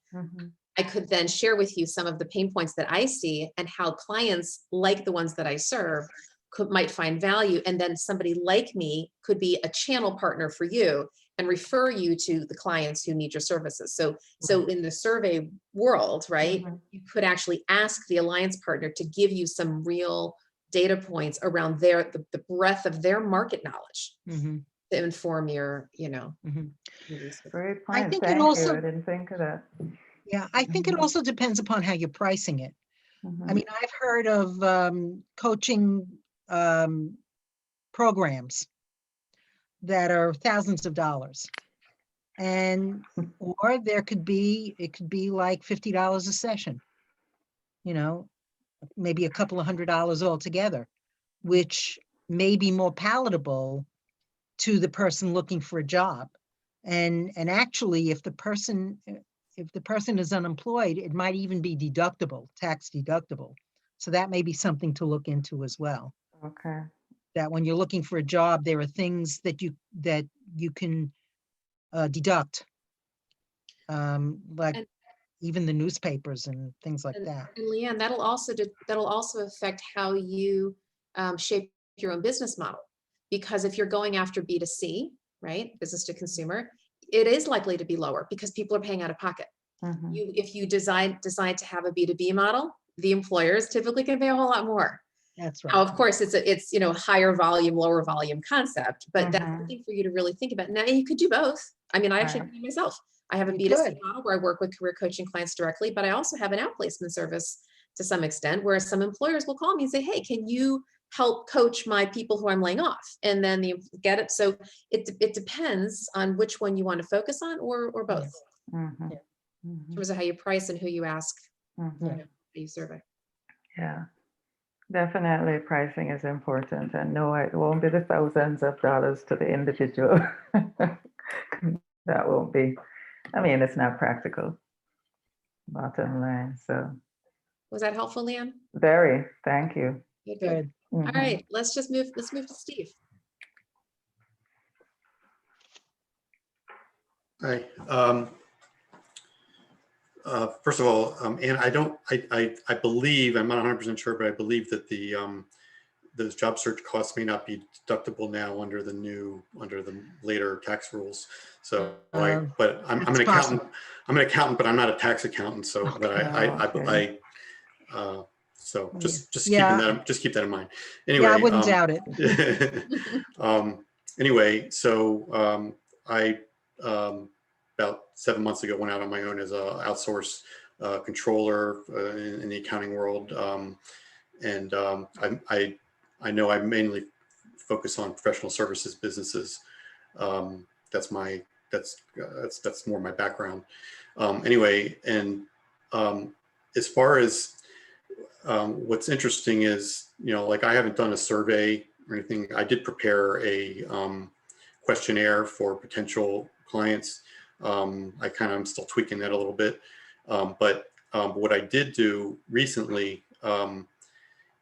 I could then share with you some of the pain points that I see and how clients like the ones that I serve might find value. And then somebody like me could be a channel partner for you and refer you to the clients who need your services. So in the survey world, right, you could actually ask the alliance partner to give you some real data points around the breadth of their market knowledge to inform your, your research. Great I point. think Thank it also, you. I didn't think of that. yeah, I think it also depends upon how you're pricing it. I mean, I've heard of coaching programs that are thousands of dollars, and or it could be like $50 a session, maybe a couple of $100 altogether, which may be more palatable to the person looking for a job. And actually, if the person is unemployed, it might even be tax deductible. So that may be something to look into as well. Okay. That when you're looking for a job, there are things that you can deduct, like even the newspapers and things like that. And Leanne, that'll also affect how you shape your own business model. Because if you're going after B2C, right, business to consumer, it is likely to be lower because people are paying out of pocket. If you decide to have a B2B model, the employers typically can pay a whole lot more. That's right. Now, of course, it's higher volume, lower volume concept, but that's something for you to really think about. Now, you could do both. I mean, I actually do myself. I have a B2C model where I work with career coaching clients directly, but I also have an outplacement service to some extent where some employers will call me and say, hey, can you help coach my people who I'm laying off? And then they get it. So it depends on which one you want to focus on or both. In terms of how you price and who you ask, who you survey. Yeah, definitely pricing is important. And no, it won't be the thousands of dollars to the individual. That won't be, I mean, it's not practical, bottom line. So was that helpful, Leanne? Very, thank you. Good. All right, let's move to Steve. Hi. First of all, and I believe, I'm not 100% sure, but I believe that those job search costs may not be deductible now under the later tax rules. So, but I'm an accountant. I'm an accountant, but I'm not a tax accountant. So, but so just keep that in mind. Anyway, I wouldn't doubt it. Anyway, so I about 7 months ago went out on my own as a outsource controller in the accounting world, and I know I mainly focus on professional services businesses. That's my that's more my background. Anyway, and as far as what's interesting is, like I haven't done a survey or anything. I did prepare a questionnaire for potential clients. I kind of am still tweaking that a little bit. But what I did do recently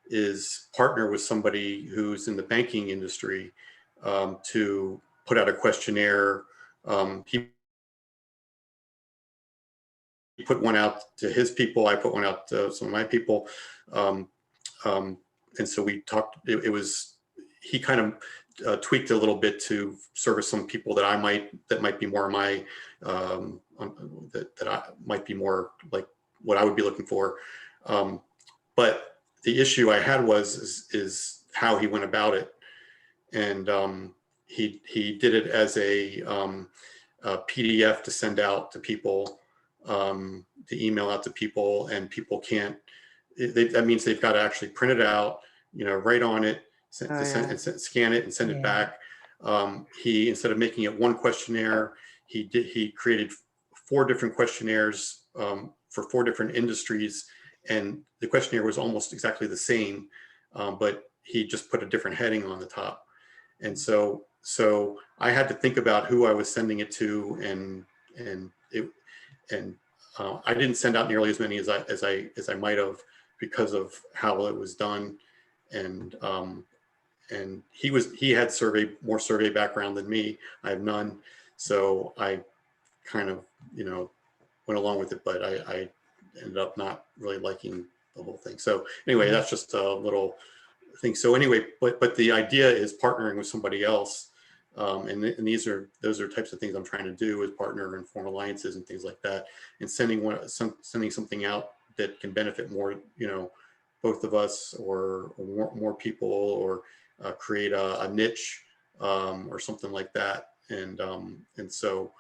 is partner with somebody who's in the banking industry to put out a questionnaire. He put one out to his people. I put one out to some of my people. And so we talked, he kind of tweaked a little bit to service some people that might be more my, that I might be more like what I would be looking for. But the issue I had is how he went about it. And he did it as a PDF to send out to people, to email out to people, and people can't, that means they've got to actually print it out, write on it, scan it and send it back. He, instead of making it one questionnaire, he created 4 different questionnaires for 4 different industries. And the questionnaire was almost exactly the same, but he just put a different heading on the top. And so I had to think about who I was sending it to, and I didn't send out nearly as many as I might have, because of how it was done. And he had more survey background than me. I have none. So I kind of, went along with it, but I ended up not really liking the whole thing. So anyway, that's just a little thing. So anyway, but the idea is partnering with somebody else. And those are types of things I'm trying to do, is partner and form alliances and things like that, and sending something out that can benefit more, both of us, or more people, or create a niche or something like that. And so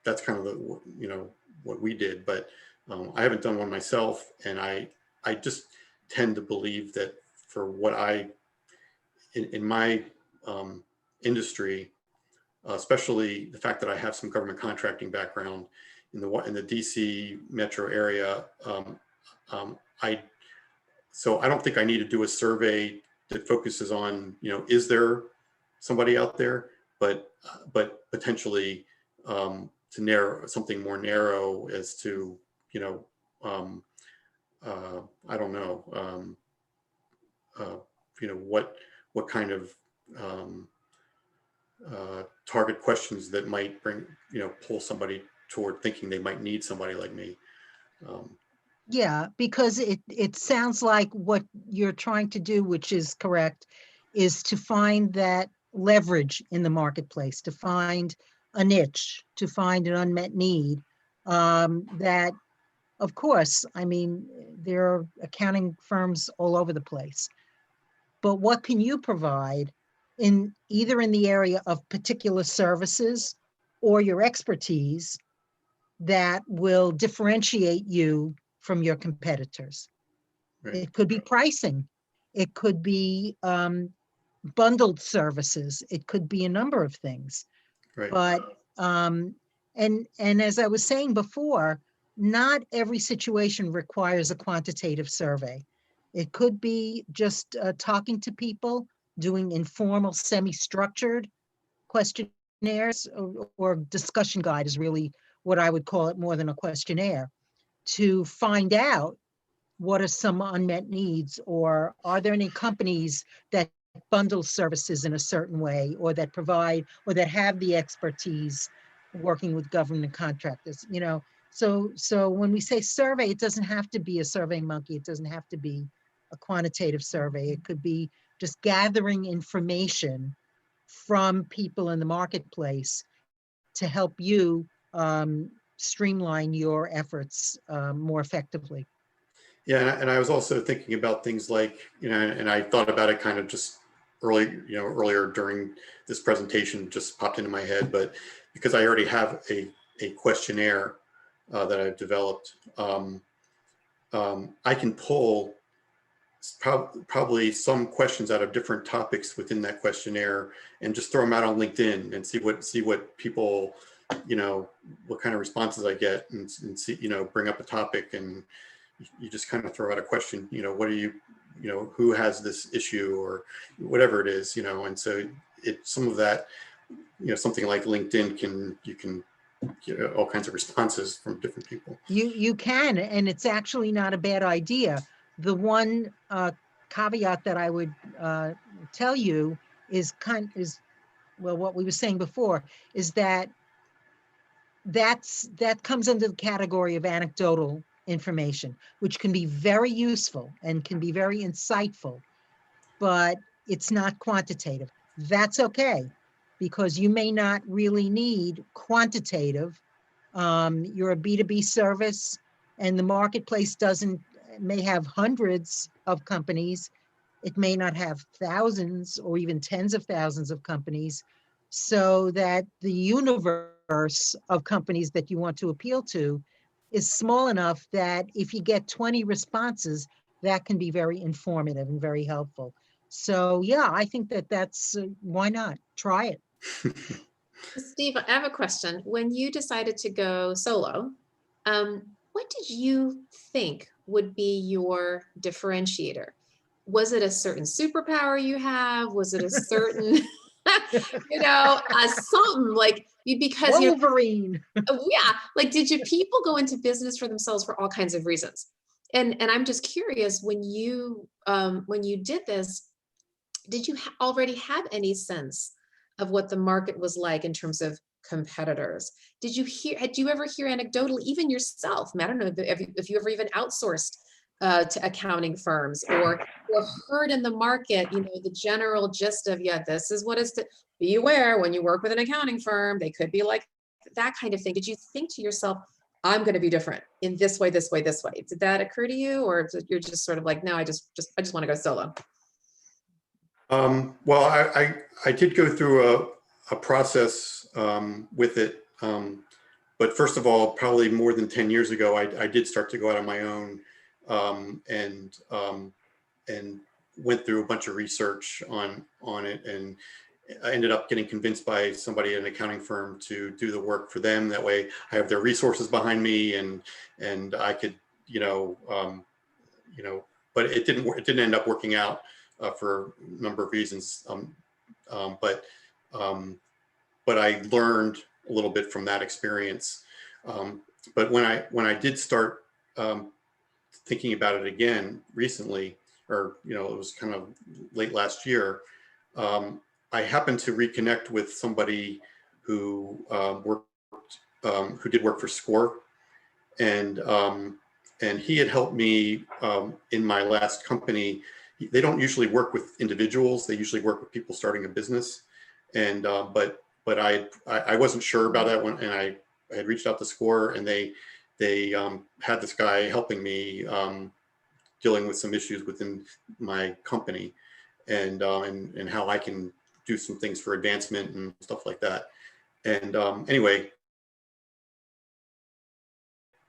that's kind of what we did. But I haven't done one myself, and I just tend to believe that for what in my industry, especially the fact that I have some government contracting background in the DC metro area, so I don't think I need to do a survey that focuses on, is there somebody out there, but potentially to narrow something more narrow as to, I don't know, what kind of target questions that might bring, pull somebody toward thinking they might need somebody like me. Yeah, because it sounds like what you're trying to do, which is correct, is to find that leverage in the marketplace, to find a niche, to find an unmet need. That, of course, I mean, there are accounting firms all over the place. But what can you provide in either in the area of particular services or your expertise that will differentiate you from your competitors? Right. It could be pricing. It could be bundled services. It could be a number of things. Right. But and as I was saying before, not every situation requires a quantitative survey. It could be just talking to people, doing informal, semi-structured questionnaires, or discussion guide is really what I would call it, more than a questionnaire, to find out what are some unmet needs, or are there any companies that bundle services in a certain way, or that provide, or that have the expertise working with government contractors, So when we say survey, it doesn't have to be a survey monkey. It doesn't have to be a quantitative survey. It could be just gathering information from people in the marketplace to help you streamline your efforts more effectively. Yeah, and I was also thinking about things like, and I thought about it kind of just earlier during this presentation, just popped into my head, but because I already have a questionnaire that I've developed, I can pull probably some questions out of different topics within that questionnaire, and just throw them out on LinkedIn and see what people, what kind of responses I get, and see, bring up a topic, and you just kind of throw out a question, what are you, who has this issue, or whatever it is, and so some of that, something like LinkedIn you can get all kinds of responses from different people. You can, and it's actually not a bad idea. The one caveat that I would tell you is well, what we were saying before is that comes under the category of anecdotal information, which can be very useful and can be very insightful, but it's not quantitative. That's okay, because you may not really need quantitative. You're a B2B service, and the marketplace may have hundreds of companies. It may not have thousands or even tens of thousands of companies, so that the universe of companies that you want to appeal to is small enough that if you get 20 responses, that can be very informative and very helpful. So yeah, I think that's, why not? Try it. Steve, I have a question. When you decided to go solo, what did you think would be your differentiator? Was it a certain superpower you have? Was it a certain, something like because Wolverine. yeah, like people go into business for themselves for all kinds of reasons. And I'm just curious, when you did this, did you already have any sense of what the market was like in terms of competitors? Had you ever hear anecdotally, even yourself, I don't know if you ever even outsourced to accounting firms, or heard in the market, the general gist of, this is what is to be aware when you work with an accounting firm, they could be like that kind of thing. Did you think to yourself, I'm going to be different in this way, this way, this way? Did that occur to you, or you're just sort of like, no, I just want to go solo? Well, I did go through a process with it. But first of all, probably more than 10 years ago, I did start to go out on my own, and went through a bunch of research on it, and I ended up getting convinced by somebody at an accounting firm to do the work for them. That way I have their resources behind me, and I could, but it didn't end up working out for a number of reasons. But I learned a little bit from that experience. But when I did start thinking about it again recently, or it was kind of late last year, I happened to reconnect with somebody who who did work for SCORE, and he had helped me in my last company. They don't usually work with individuals; they usually work with people starting a business. And but I wasn't sure about that one, and I had reached out to SCORE, and they had this guy helping me dealing with some issues within my company, and how I can do some things for advancement and stuff like that. And anyway,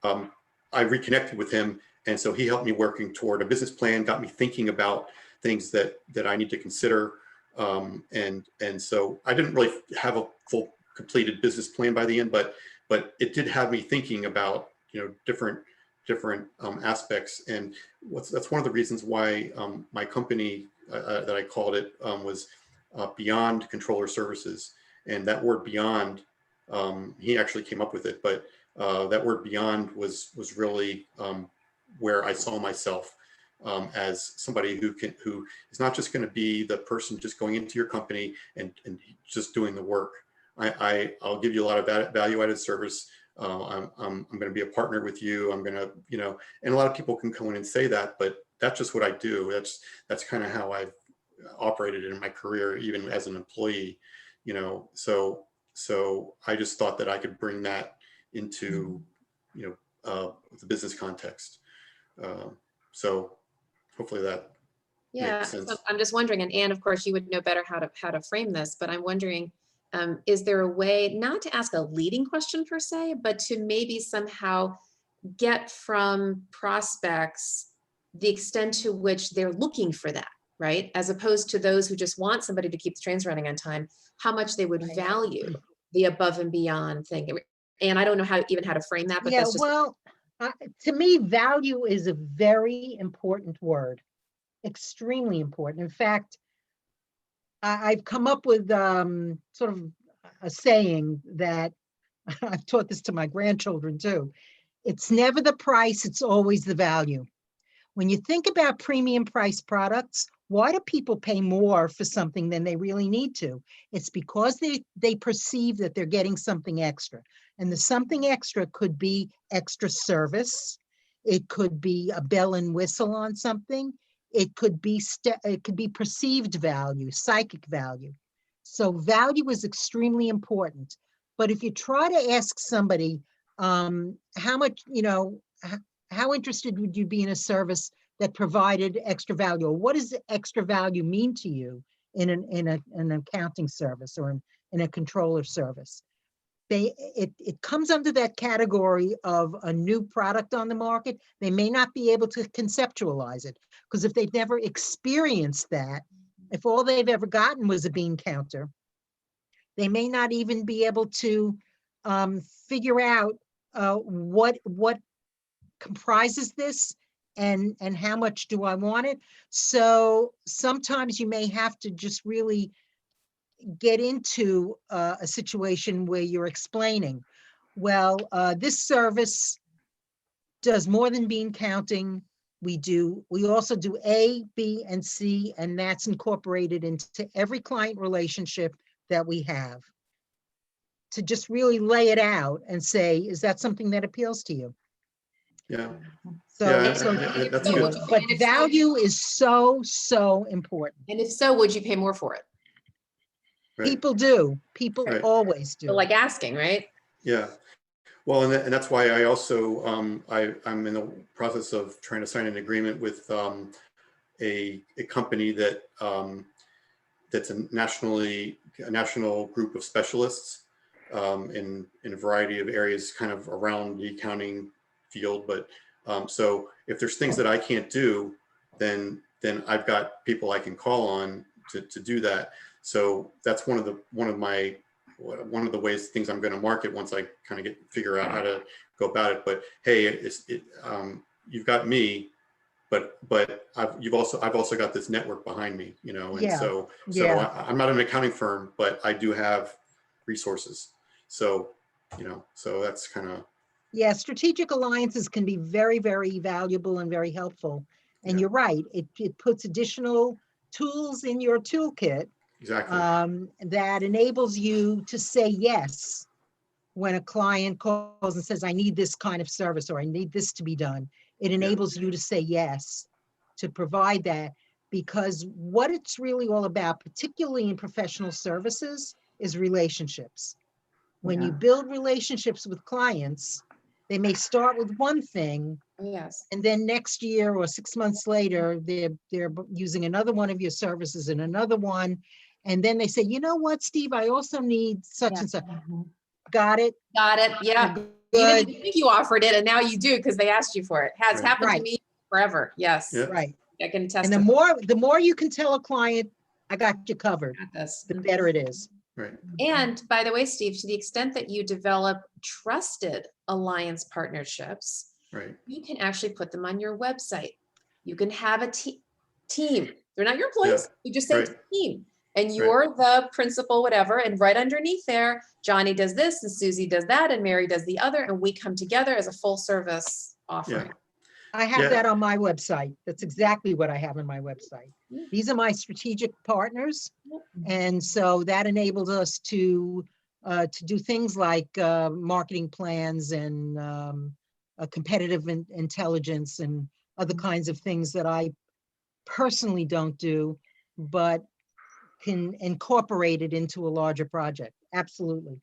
I reconnected with him, and so he helped me working toward a business plan, got me thinking about things that I need to consider. And so I didn't really have a full completed business plan by the end, but it did have me thinking about different aspects. And that's one of the reasons why my company that I called it was Beyond Controller Services. And that word beyond, he actually came up with it, but that word beyond was really where I saw myself as somebody who is not just going to be the person just going into your company and just doing the work. I'll give you a lot of value-added service. I'm going to be a partner with you. I'm going to, and a lot of people can come in and say that, but that's just what I do. That's kind of how I've operated in my career, even as an employee, so I just thought that I could bring that into, the business context. So hopefully that makes sense. So I'm just wondering, and Anne, of course, you would know better how to frame this, but I'm wondering, is there a way not to ask a leading question per se, but to maybe somehow get from prospects the extent to which they're looking for that, right? As opposed to those who just want somebody to keep the trains running on time, how much they would value the above and beyond thing. And I don't know even how to frame that, but Yeah, that's just. well, to me, value is a very important word, extremely important. In fact, I've come up with sort of a saying that I've taught this to my grandchildren too. It's never the price, it's always the value. When you think about premium price products, why do people pay more for something than they really need to? It's because they perceive that they're getting something extra. And the something extra could be extra service. It could be a bell and whistle on something. It could be perceived value, psychic value. So value is extremely important. But if you try to ask somebody, how much, how interested would you be in a service that provided extra value? Or what does extra value mean to you in an accounting service or in a controller service? It comes under that category of a new product on the market. They may not be able to conceptualize it because if they've never experienced that, if all they've ever gotten was a bean counter, they may not even be able to figure out what comprises this and how much do I want it. So sometimes you may have to just really get into a situation where you're explaining, well, this service does more than bean counting. We also do A, B, and C, and that's incorporated into every client relationship that we have. To just really lay it out and say, is that something that appeals to you? Yeah. So, Yeah, so that's you know, good. but value is so important. And if so, would you pay more for it? Right. People do. People Right. always do. So like asking, right? Yeah. Well, and that's why I also, I'm in the process of trying to sign an agreement with a company that that's a national group of specialists in a variety of areas kind of around the accounting field. But so if there's things that I can't do, then I've got people I can call on to do that. So that's one of the things I'm going to market once I kind of figure out how to go about it. But hey, you've got me, but I've also got this network behind me, and Yeah. so Yeah. I'm not an accounting firm, but I do have resources. So, so that's kind of. Yeah, strategic alliances can be very, very valuable and very helpful. And Yeah. you're right, it puts additional tools in your toolkit Exactly. that enables you to say yes when a client calls and says, I need this kind of service or I need this to be done. It enables you to say yes to provide that, because what it's really all about, particularly in professional services, is relationships. When you build relationships with clients, they may start with one thing, Yes. and then next year or 6 months later, they're using another one of your services and another one. And then they say, you know what, Steve, I also need such and such. Got it? Got it. Yeah. You Good. didn't think you offered it, and now you do because they asked you for it. Has Right. happened to Right. me forever. Yes. Yeah. Right. I can attest And to the more you can tell a client, I got you covered, this. the better it is. Right. And by the way, Steve, to the extent that you develop trusted alliance partnerships, Right. you can actually put them on your website. You can have a team. They're not your employees. You just say Right. team. And you're the principal, whatever. And right underneath there, Johnny does this and Susie does that and Mary does the other. And we come together as a full service offering. I have that on my website. That's exactly what I have on my website. These are my strategic partners. And so that enables us to do things like marketing plans and competitive intelligence and other kinds of things that I personally don't do, but can incorporate it into a larger project. Absolutely.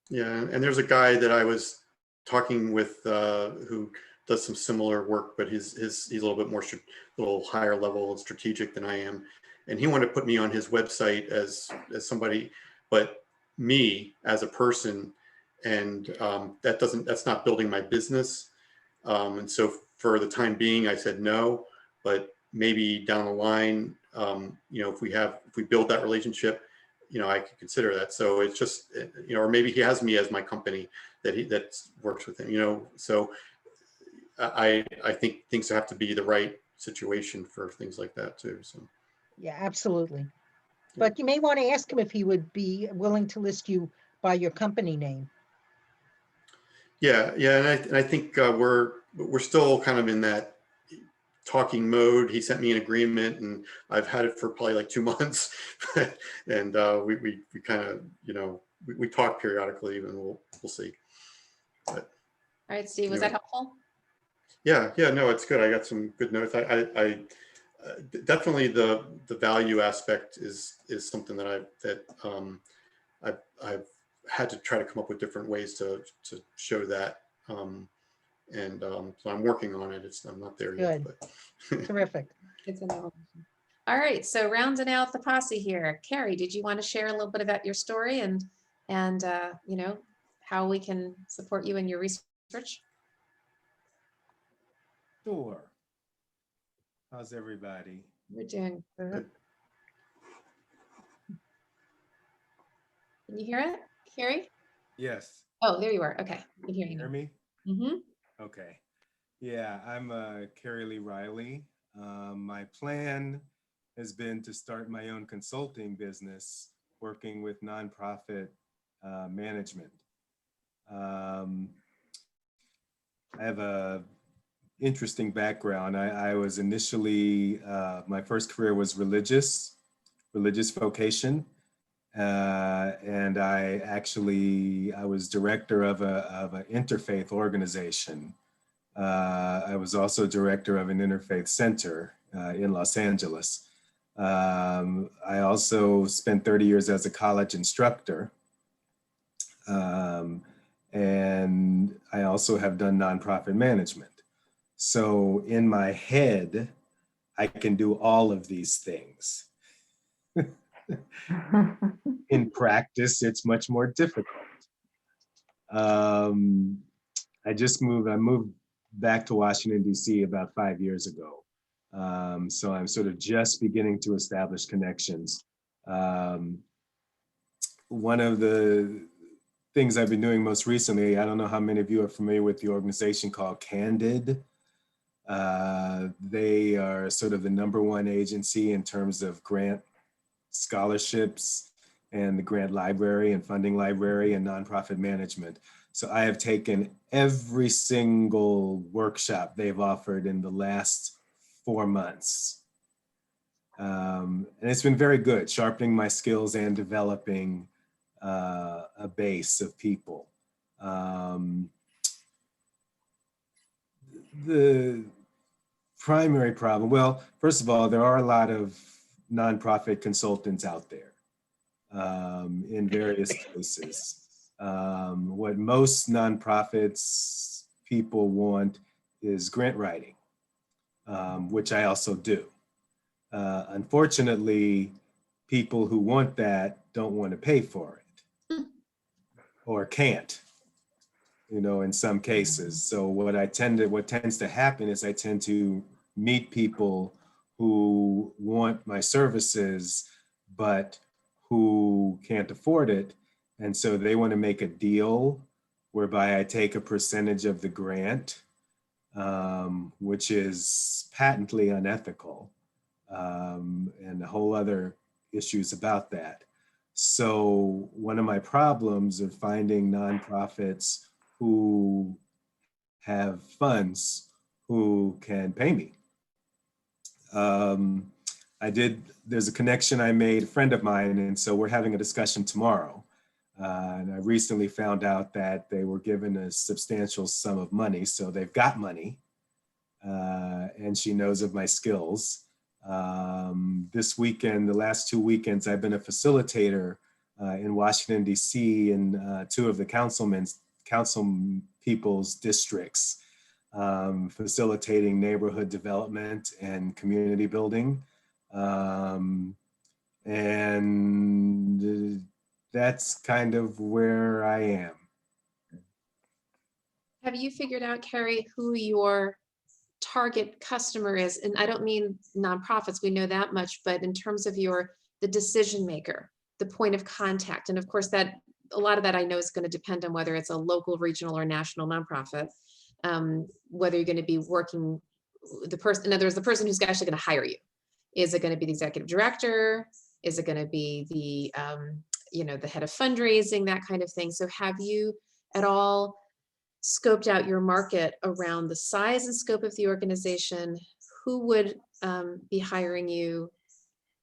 Yeah, and there's a guy that I was talking with who does some similar work, but he's a little bit more, little higher level strategic than I am, and he wanted to put me on his website as somebody, but me as a person, and that's not building my business, and so for the time being, I said no. but maybe down the line, if we build that relationship, I could consider that. So it's just, or maybe he has me as my company that works with him, so I think things have to be the right situation for things like that too. So. Yeah, absolutely. But you may want to ask him if he would be willing to list you by your company name. Yeah, and I think we're still kind of in that talking mode. He sent me an agreement, and I've had it for probably like 2 months, and we kind of we talk periodically, and we'll see. But, All right, Steve, was that helpful? Yeah, no, it's good. I got some good notes. I definitely the value aspect is something that I've had to try to come up with different ways to show that, so I'm working on it. I'm not there yet. Good. But Terrific. All right, so rounding out the posse here, Carrie, did you want to share a little bit about your story and how we can support you in your research? Sure. How's everybody? We're doing good. Can you hear it, Carrie? Yes. Oh, there you are. Okay, I can hear you. Hear me? Mm-hmm. Okay. Yeah, I'm Carrie Lee Riley. My plan has been to start my own consulting business working with nonprofit management. I have a interesting background. I was initially, my first career was religious vocation. And I was director of an interfaith organization. I was also director of an interfaith center in Los Angeles. I also spent 30 years as a college instructor. And I also have done nonprofit management. So in my head, I can do all of these things. In practice, it's much more difficult. I moved back to Washington, D.C. about 5 years ago. So I'm sort of just beginning to establish connections. One of the things I've been doing most recently, I don't know how many of you are familiar with the organization called Candid. They are sort of the #1 agency in terms of grant scholarships and the grant library and funding library and nonprofit management. So I have taken every single workshop they've offered in the last 4 months. And it's been very good, sharpening my skills and developing a base of people. The primary problem, well, first of all, there are a lot of nonprofit consultants out there in various places. What most nonprofits people want is grant writing, which I also do. Unfortunately, people who want that don't want to pay for it or can't, in some cases. So what tends to happen is I tend to meet people who want my services, but who can't afford it. And so they want to make a deal whereby I take a percentage of the grant, which is patently unethical, and a whole other issues about that. So one of my problems are finding nonprofits who have funds who can pay me. There's a connection I made, a friend of mine, and so we're having a discussion tomorrow. And I recently found out that they were given a substantial sum of money, so they've got money, and she knows of my skills. This weekend, the last 2 weekends, I've been a facilitator in Washington, D.C. in 2 of the council people's districts, facilitating neighborhood development and community building. And that's kind of where I am. Have you figured out, Carrie, who your target customer is, and I don't mean nonprofits, we know that much, but in terms of the decision maker, the point of contact. And of course that a lot of that I know is going to depend on whether it's a local, regional, or national nonprofit, whether you're going to be working the person, in other words, the person who's actually going to hire you. Is it going to be the executive director? Is it going to be the, the head of fundraising, that kind of thing? So have you at all scoped out your market around the size and scope of the organization? Who would be hiring you?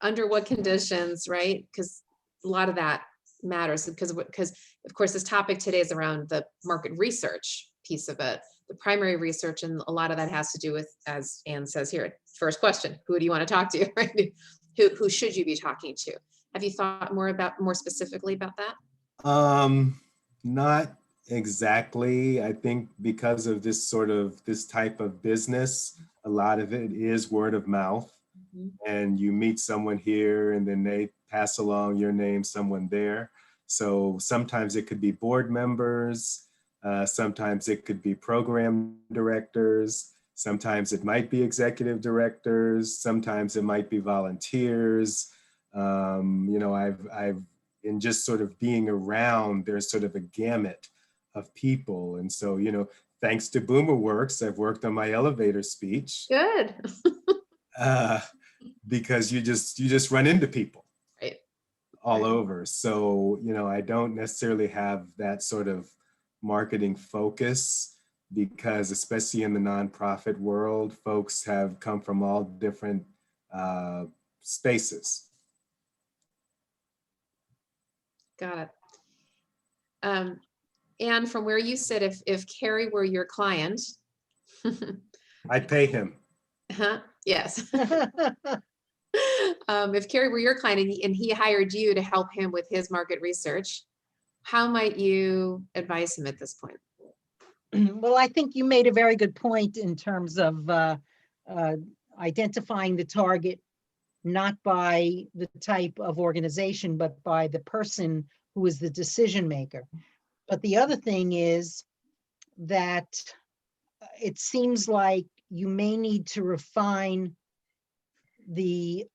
Under what conditions, right? Because a lot of that matters, because of course this topic today is around the market research piece of it, the primary research, and a lot of that has to do with, as Anne says here, first question, who do you want to talk to, right? Who should you be talking to? Have you thought more specifically about that? Not exactly. I think because of this type of business, a lot of it is word of mouth. And you meet someone here and then they pass along your name, someone there. So sometimes it could be board members, sometimes it could be program directors, sometimes it might be executive directors, sometimes it might be volunteers. I've in just sort of being around, there's sort of a gamut of people. And so, thanks to BoomerWorks, I've worked on my elevator speech. Good. Because you just run into people right all over. So, I don't necessarily have that sort of marketing focus, because especially in the nonprofit world, folks have come from all different spaces. Got it. And from where you sit, if Carrie were your client, I'd pay him. Yes. If Carrie were your client and he hired you to help him with his market research, how might you advise him at this point? Well, I think you made a very good point in terms of identifying the target, not by the type of organization, but by the person who is the decision maker. But the other thing is that it seems like you may need to refine the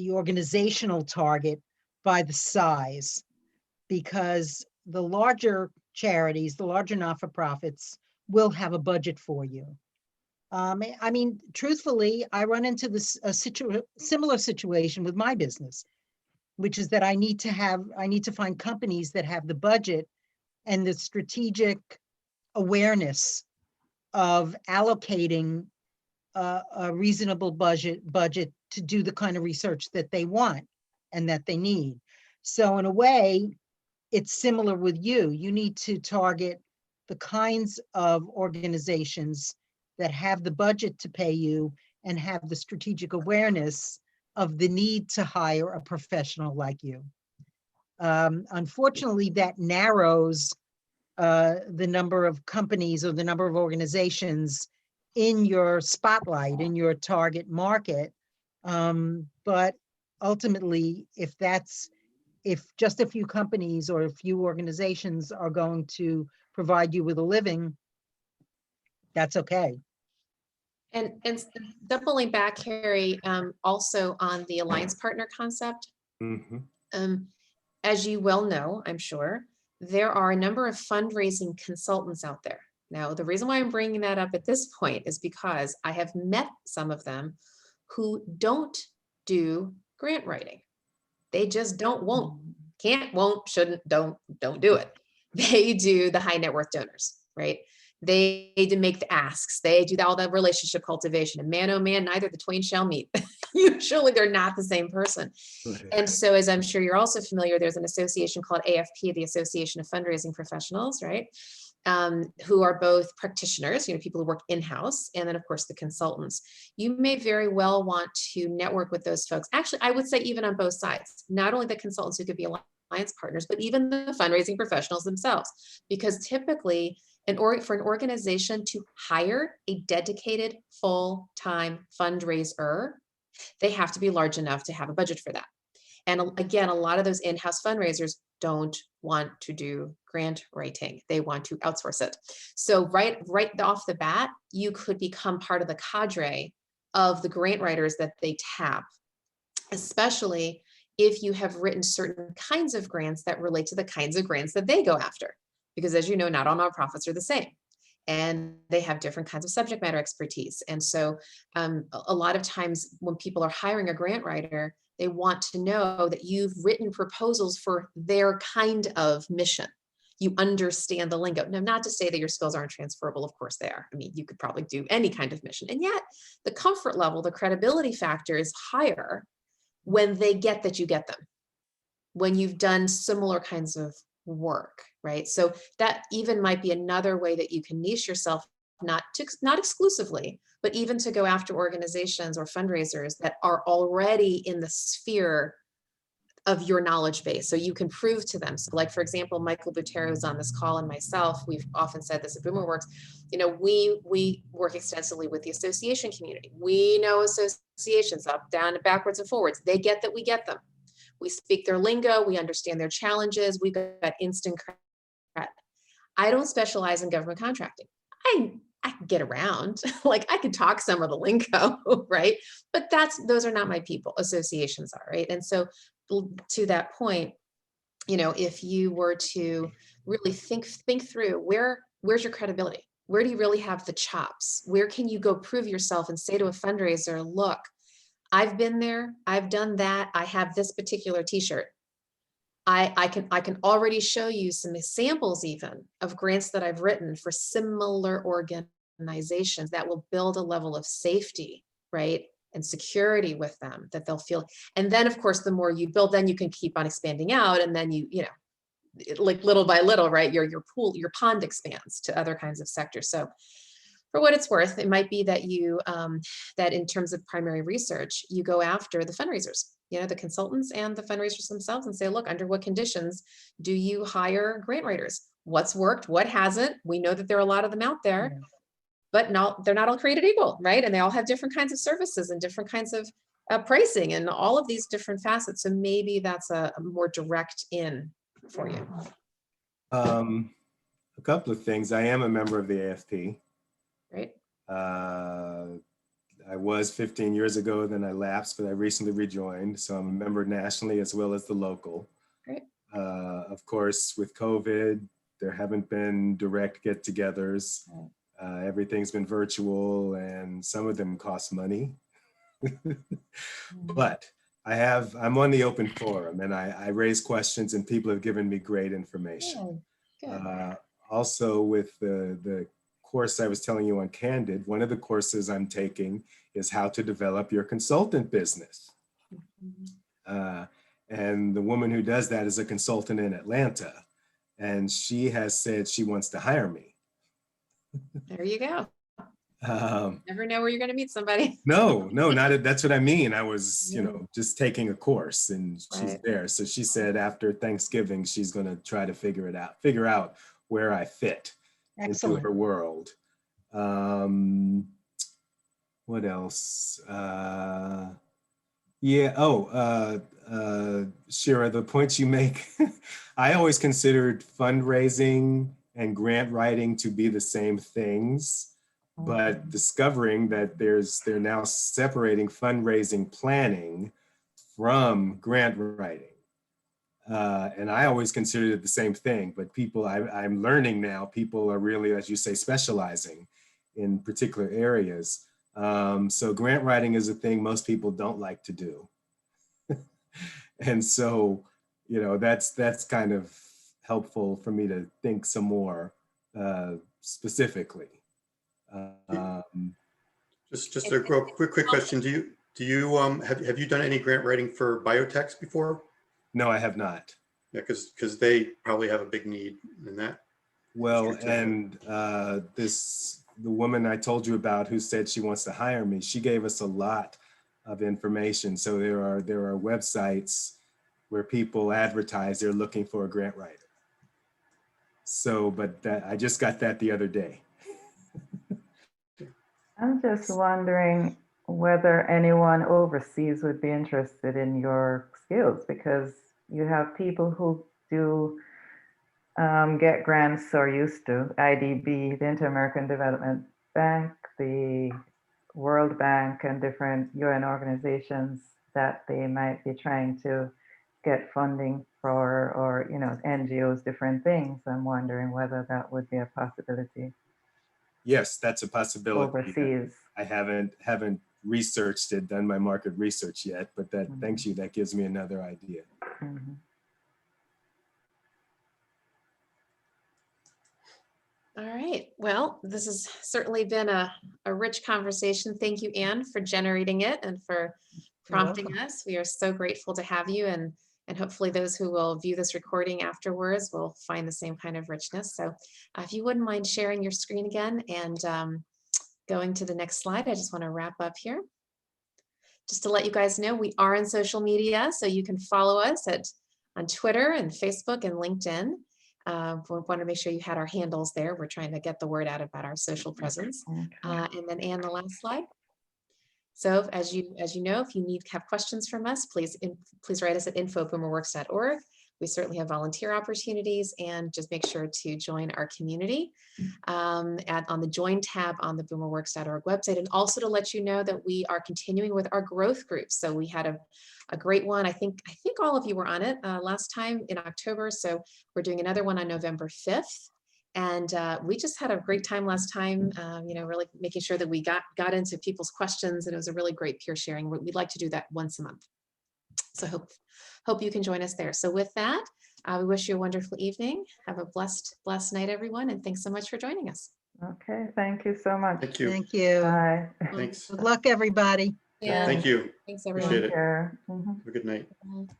organizational target by the size, because the larger charities, the larger not-for-profits will have a budget for you. I mean, truthfully, I run into this similar situation with my business, which is that I need to find companies that have the budget and the strategic awareness of allocating a reasonable budget to do the kind of research that they want and that they need. So in a way, it's similar with you. You need to target the kinds of organizations that have the budget to pay you and have the strategic awareness of the need to hire a professional like you. Unfortunately, that narrows the number of companies or the number of organizations in your spotlight, in your target market. But ultimately, if just a few companies or a few organizations are going to provide you with a living, that's okay. And doubling back, Carrie, also on the alliance partner concept, as you well know, I'm sure, there are a number of fundraising consultants out there. Now, the reason why I'm bringing that up at this point is because I have met some of them who don't do grant writing. They just won't, can't, won't, shouldn't, don't do it. They do the high net worth donors, right? They make the asks. They do all the relationship cultivation. And man, oh man, neither the twain shall meet. Usually they're not the same person. And so, as I'm sure you're also familiar, there's an association called AFP, the Association of Fundraising Professionals, right? Who are both practitioners, people who work in-house, and then of course the consultants. You may very well want to network with those folks. Actually, I would say even on both sides, not only the consultants who could be alliance partners, but even the fundraising professionals themselves, because typically for an organization to hire a dedicated full-time fundraiser, they have to be large enough to have a budget for that. And again, a lot of those in-house fundraisers don't want to do grant writing. They want to outsource it. So right off the bat, you could become part of the cadre of the grant writers that they tap, especially if you have written certain kinds of grants that relate to the kinds of grants that they go after. Because as you know, not all nonprofits are the same, and they have different kinds of subject matter expertise. And so a lot of times when people are hiring a grant writer, they want to know that you've written proposals for their kind of mission. You understand the lingo. Now, not to say that your skills aren't transferable, of course they are. I mean, you could probably do any kind of mission. And yet the comfort level, the credibility factor is higher when they get that you get them, when you've done similar kinds of work, right? So that even might be another way that you can niche yourself, not exclusively, but even to go after organizations or fundraisers that are already in the sphere of your knowledge base. So you can prove to them. So like, for example, Michael Butero is on this call, and myself, we've often said this at BoomerWorks, you know, we work extensively with the association community. We know associations up, down, and backwards and forwards. They get that we get them. We speak their lingo, we understand their challenges, we've got instant credit. I don't specialize in government contracting. I can get around, like I can talk some of the lingo, right? But those are not my people, associations are, right? And so to that point, you know, if you were to really think through where's your credibility? Where do you really have the chops? Where can you go prove yourself and say to a fundraiser, look, I've been there, I've done that, I have this particular t-shirt. I can already show you some examples even of grants that I've written for similar organizations that will build a level of safety, right? And security with them that they'll feel. And then of course, the more you build, then you can keep on expanding out. And then you know, like little by little, right? Your pool, your pond expands to other kinds of sectors. So for what it's worth, it might be that you, that in terms of primary research, you go after the fundraisers, you know, the consultants and the fundraisers themselves, and say, look, under what conditions do you hire grant writers? What's worked, what hasn't? We know that there are a lot of them out there, Yeah. but they're not all created equal, right? And they all have different kinds of services and different kinds of pricing and all of these different facets. So maybe that's a more direct in for you. A couple of things. I am a member of the AFP. Right. I was 15 years ago, then I lapsed, but I recently rejoined. So I'm a member nationally as well as the local. Great. Of course, with COVID, there haven't been direct get-togethers. Right. Everything's been virtual, and some of them cost money. But I'm on the open forum, and I raise questions, and people have given me great information. Good. Also, with the course I was telling you on Candid, one of the courses I'm taking is how to develop your consultant business. And the woman who does that is a consultant in Atlanta, and she has said she wants to hire me. There you go. Never know where you're going to meet somebody. No, that's what I mean. I was, you know, just taking a course, and she's Right. there. So she said after Thanksgiving, she's going to try to figure out where I fit into Excellent. her world. What else? Shira, the points you make, I always considered fundraising and grant writing to be the same things, but discovering that they're now separating fundraising planning from grant writing. And I always considered it the same thing, but I'm learning now, people are really, as you say, specializing in particular areas. So grant writing is a thing most people don't like to do. And so, you know, that's kind of helppful for me to think some more specifically. Just a quick question. Do you have you done any grant writing for biotechs before? No, I have not. Yeah, because they probably have a big need in that. Well, and the woman I told you about who said she wants to hire me, she gave us a lot of information. So there are websites where people advertise they're looking for a grant writer. So, but I just got that the other day. I'm just wondering whether anyone overseas would be interested in your skills, because you have people who do get grants or used to, IDB, the Inter-American Development Bank, the World Bank, and different UN organizations that they might be trying to get funding for, or, you know, NGOs, different things. I'm wondering whether that would be a possibility Yes, that's a possibility. overseas. I haven't researched it, done my market research yet, but that, thanks you, that gives me another idea. Mhm. All right. Well, this has certainly been a rich conversation. Thank you, Anne, for generating it and for prompting welcome. us. We are so grateful to have you, and hopefully those who will view this recording afterwards will find the same kind of richness. So if you wouldn't mind sharing your screen again and going to the next slide, I just want to wrap up here. Just to let you guys know, we are on social media, so you can follow us on Twitter and Facebook and LinkedIn. We want to make sure you had our handles there. We're trying to get the word out about our social presence. Okay. And then Anne, the last slide. So as you know, if you have questions from us, please write us at info@boomerworks.org. We certainly have volunteer opportunities, and just make sure to join our community on the Join tab on the BoomerWorks.org website. And also to let you know that we are continuing with our growth groups. So we had a great one. I think all of you were on it last time in October. So we're doing another one on November 5th. And we just had a great time last time, you know, really making sure that we got into people's questions, and it was a really great peer sharing. We'd like to do that once a month. So hope you can join us there. So with that, we wish you a wonderful evening. Have a blessed night, everyone. And thanks so much for joining us. Okay, thank you so much. Thank you. Thank you. Bye. Thanks. Good luck, everybody. Yeah. Thank you. Thanks, Appreciate everyone. it. Take care. Mhm. Have a good night. Bye.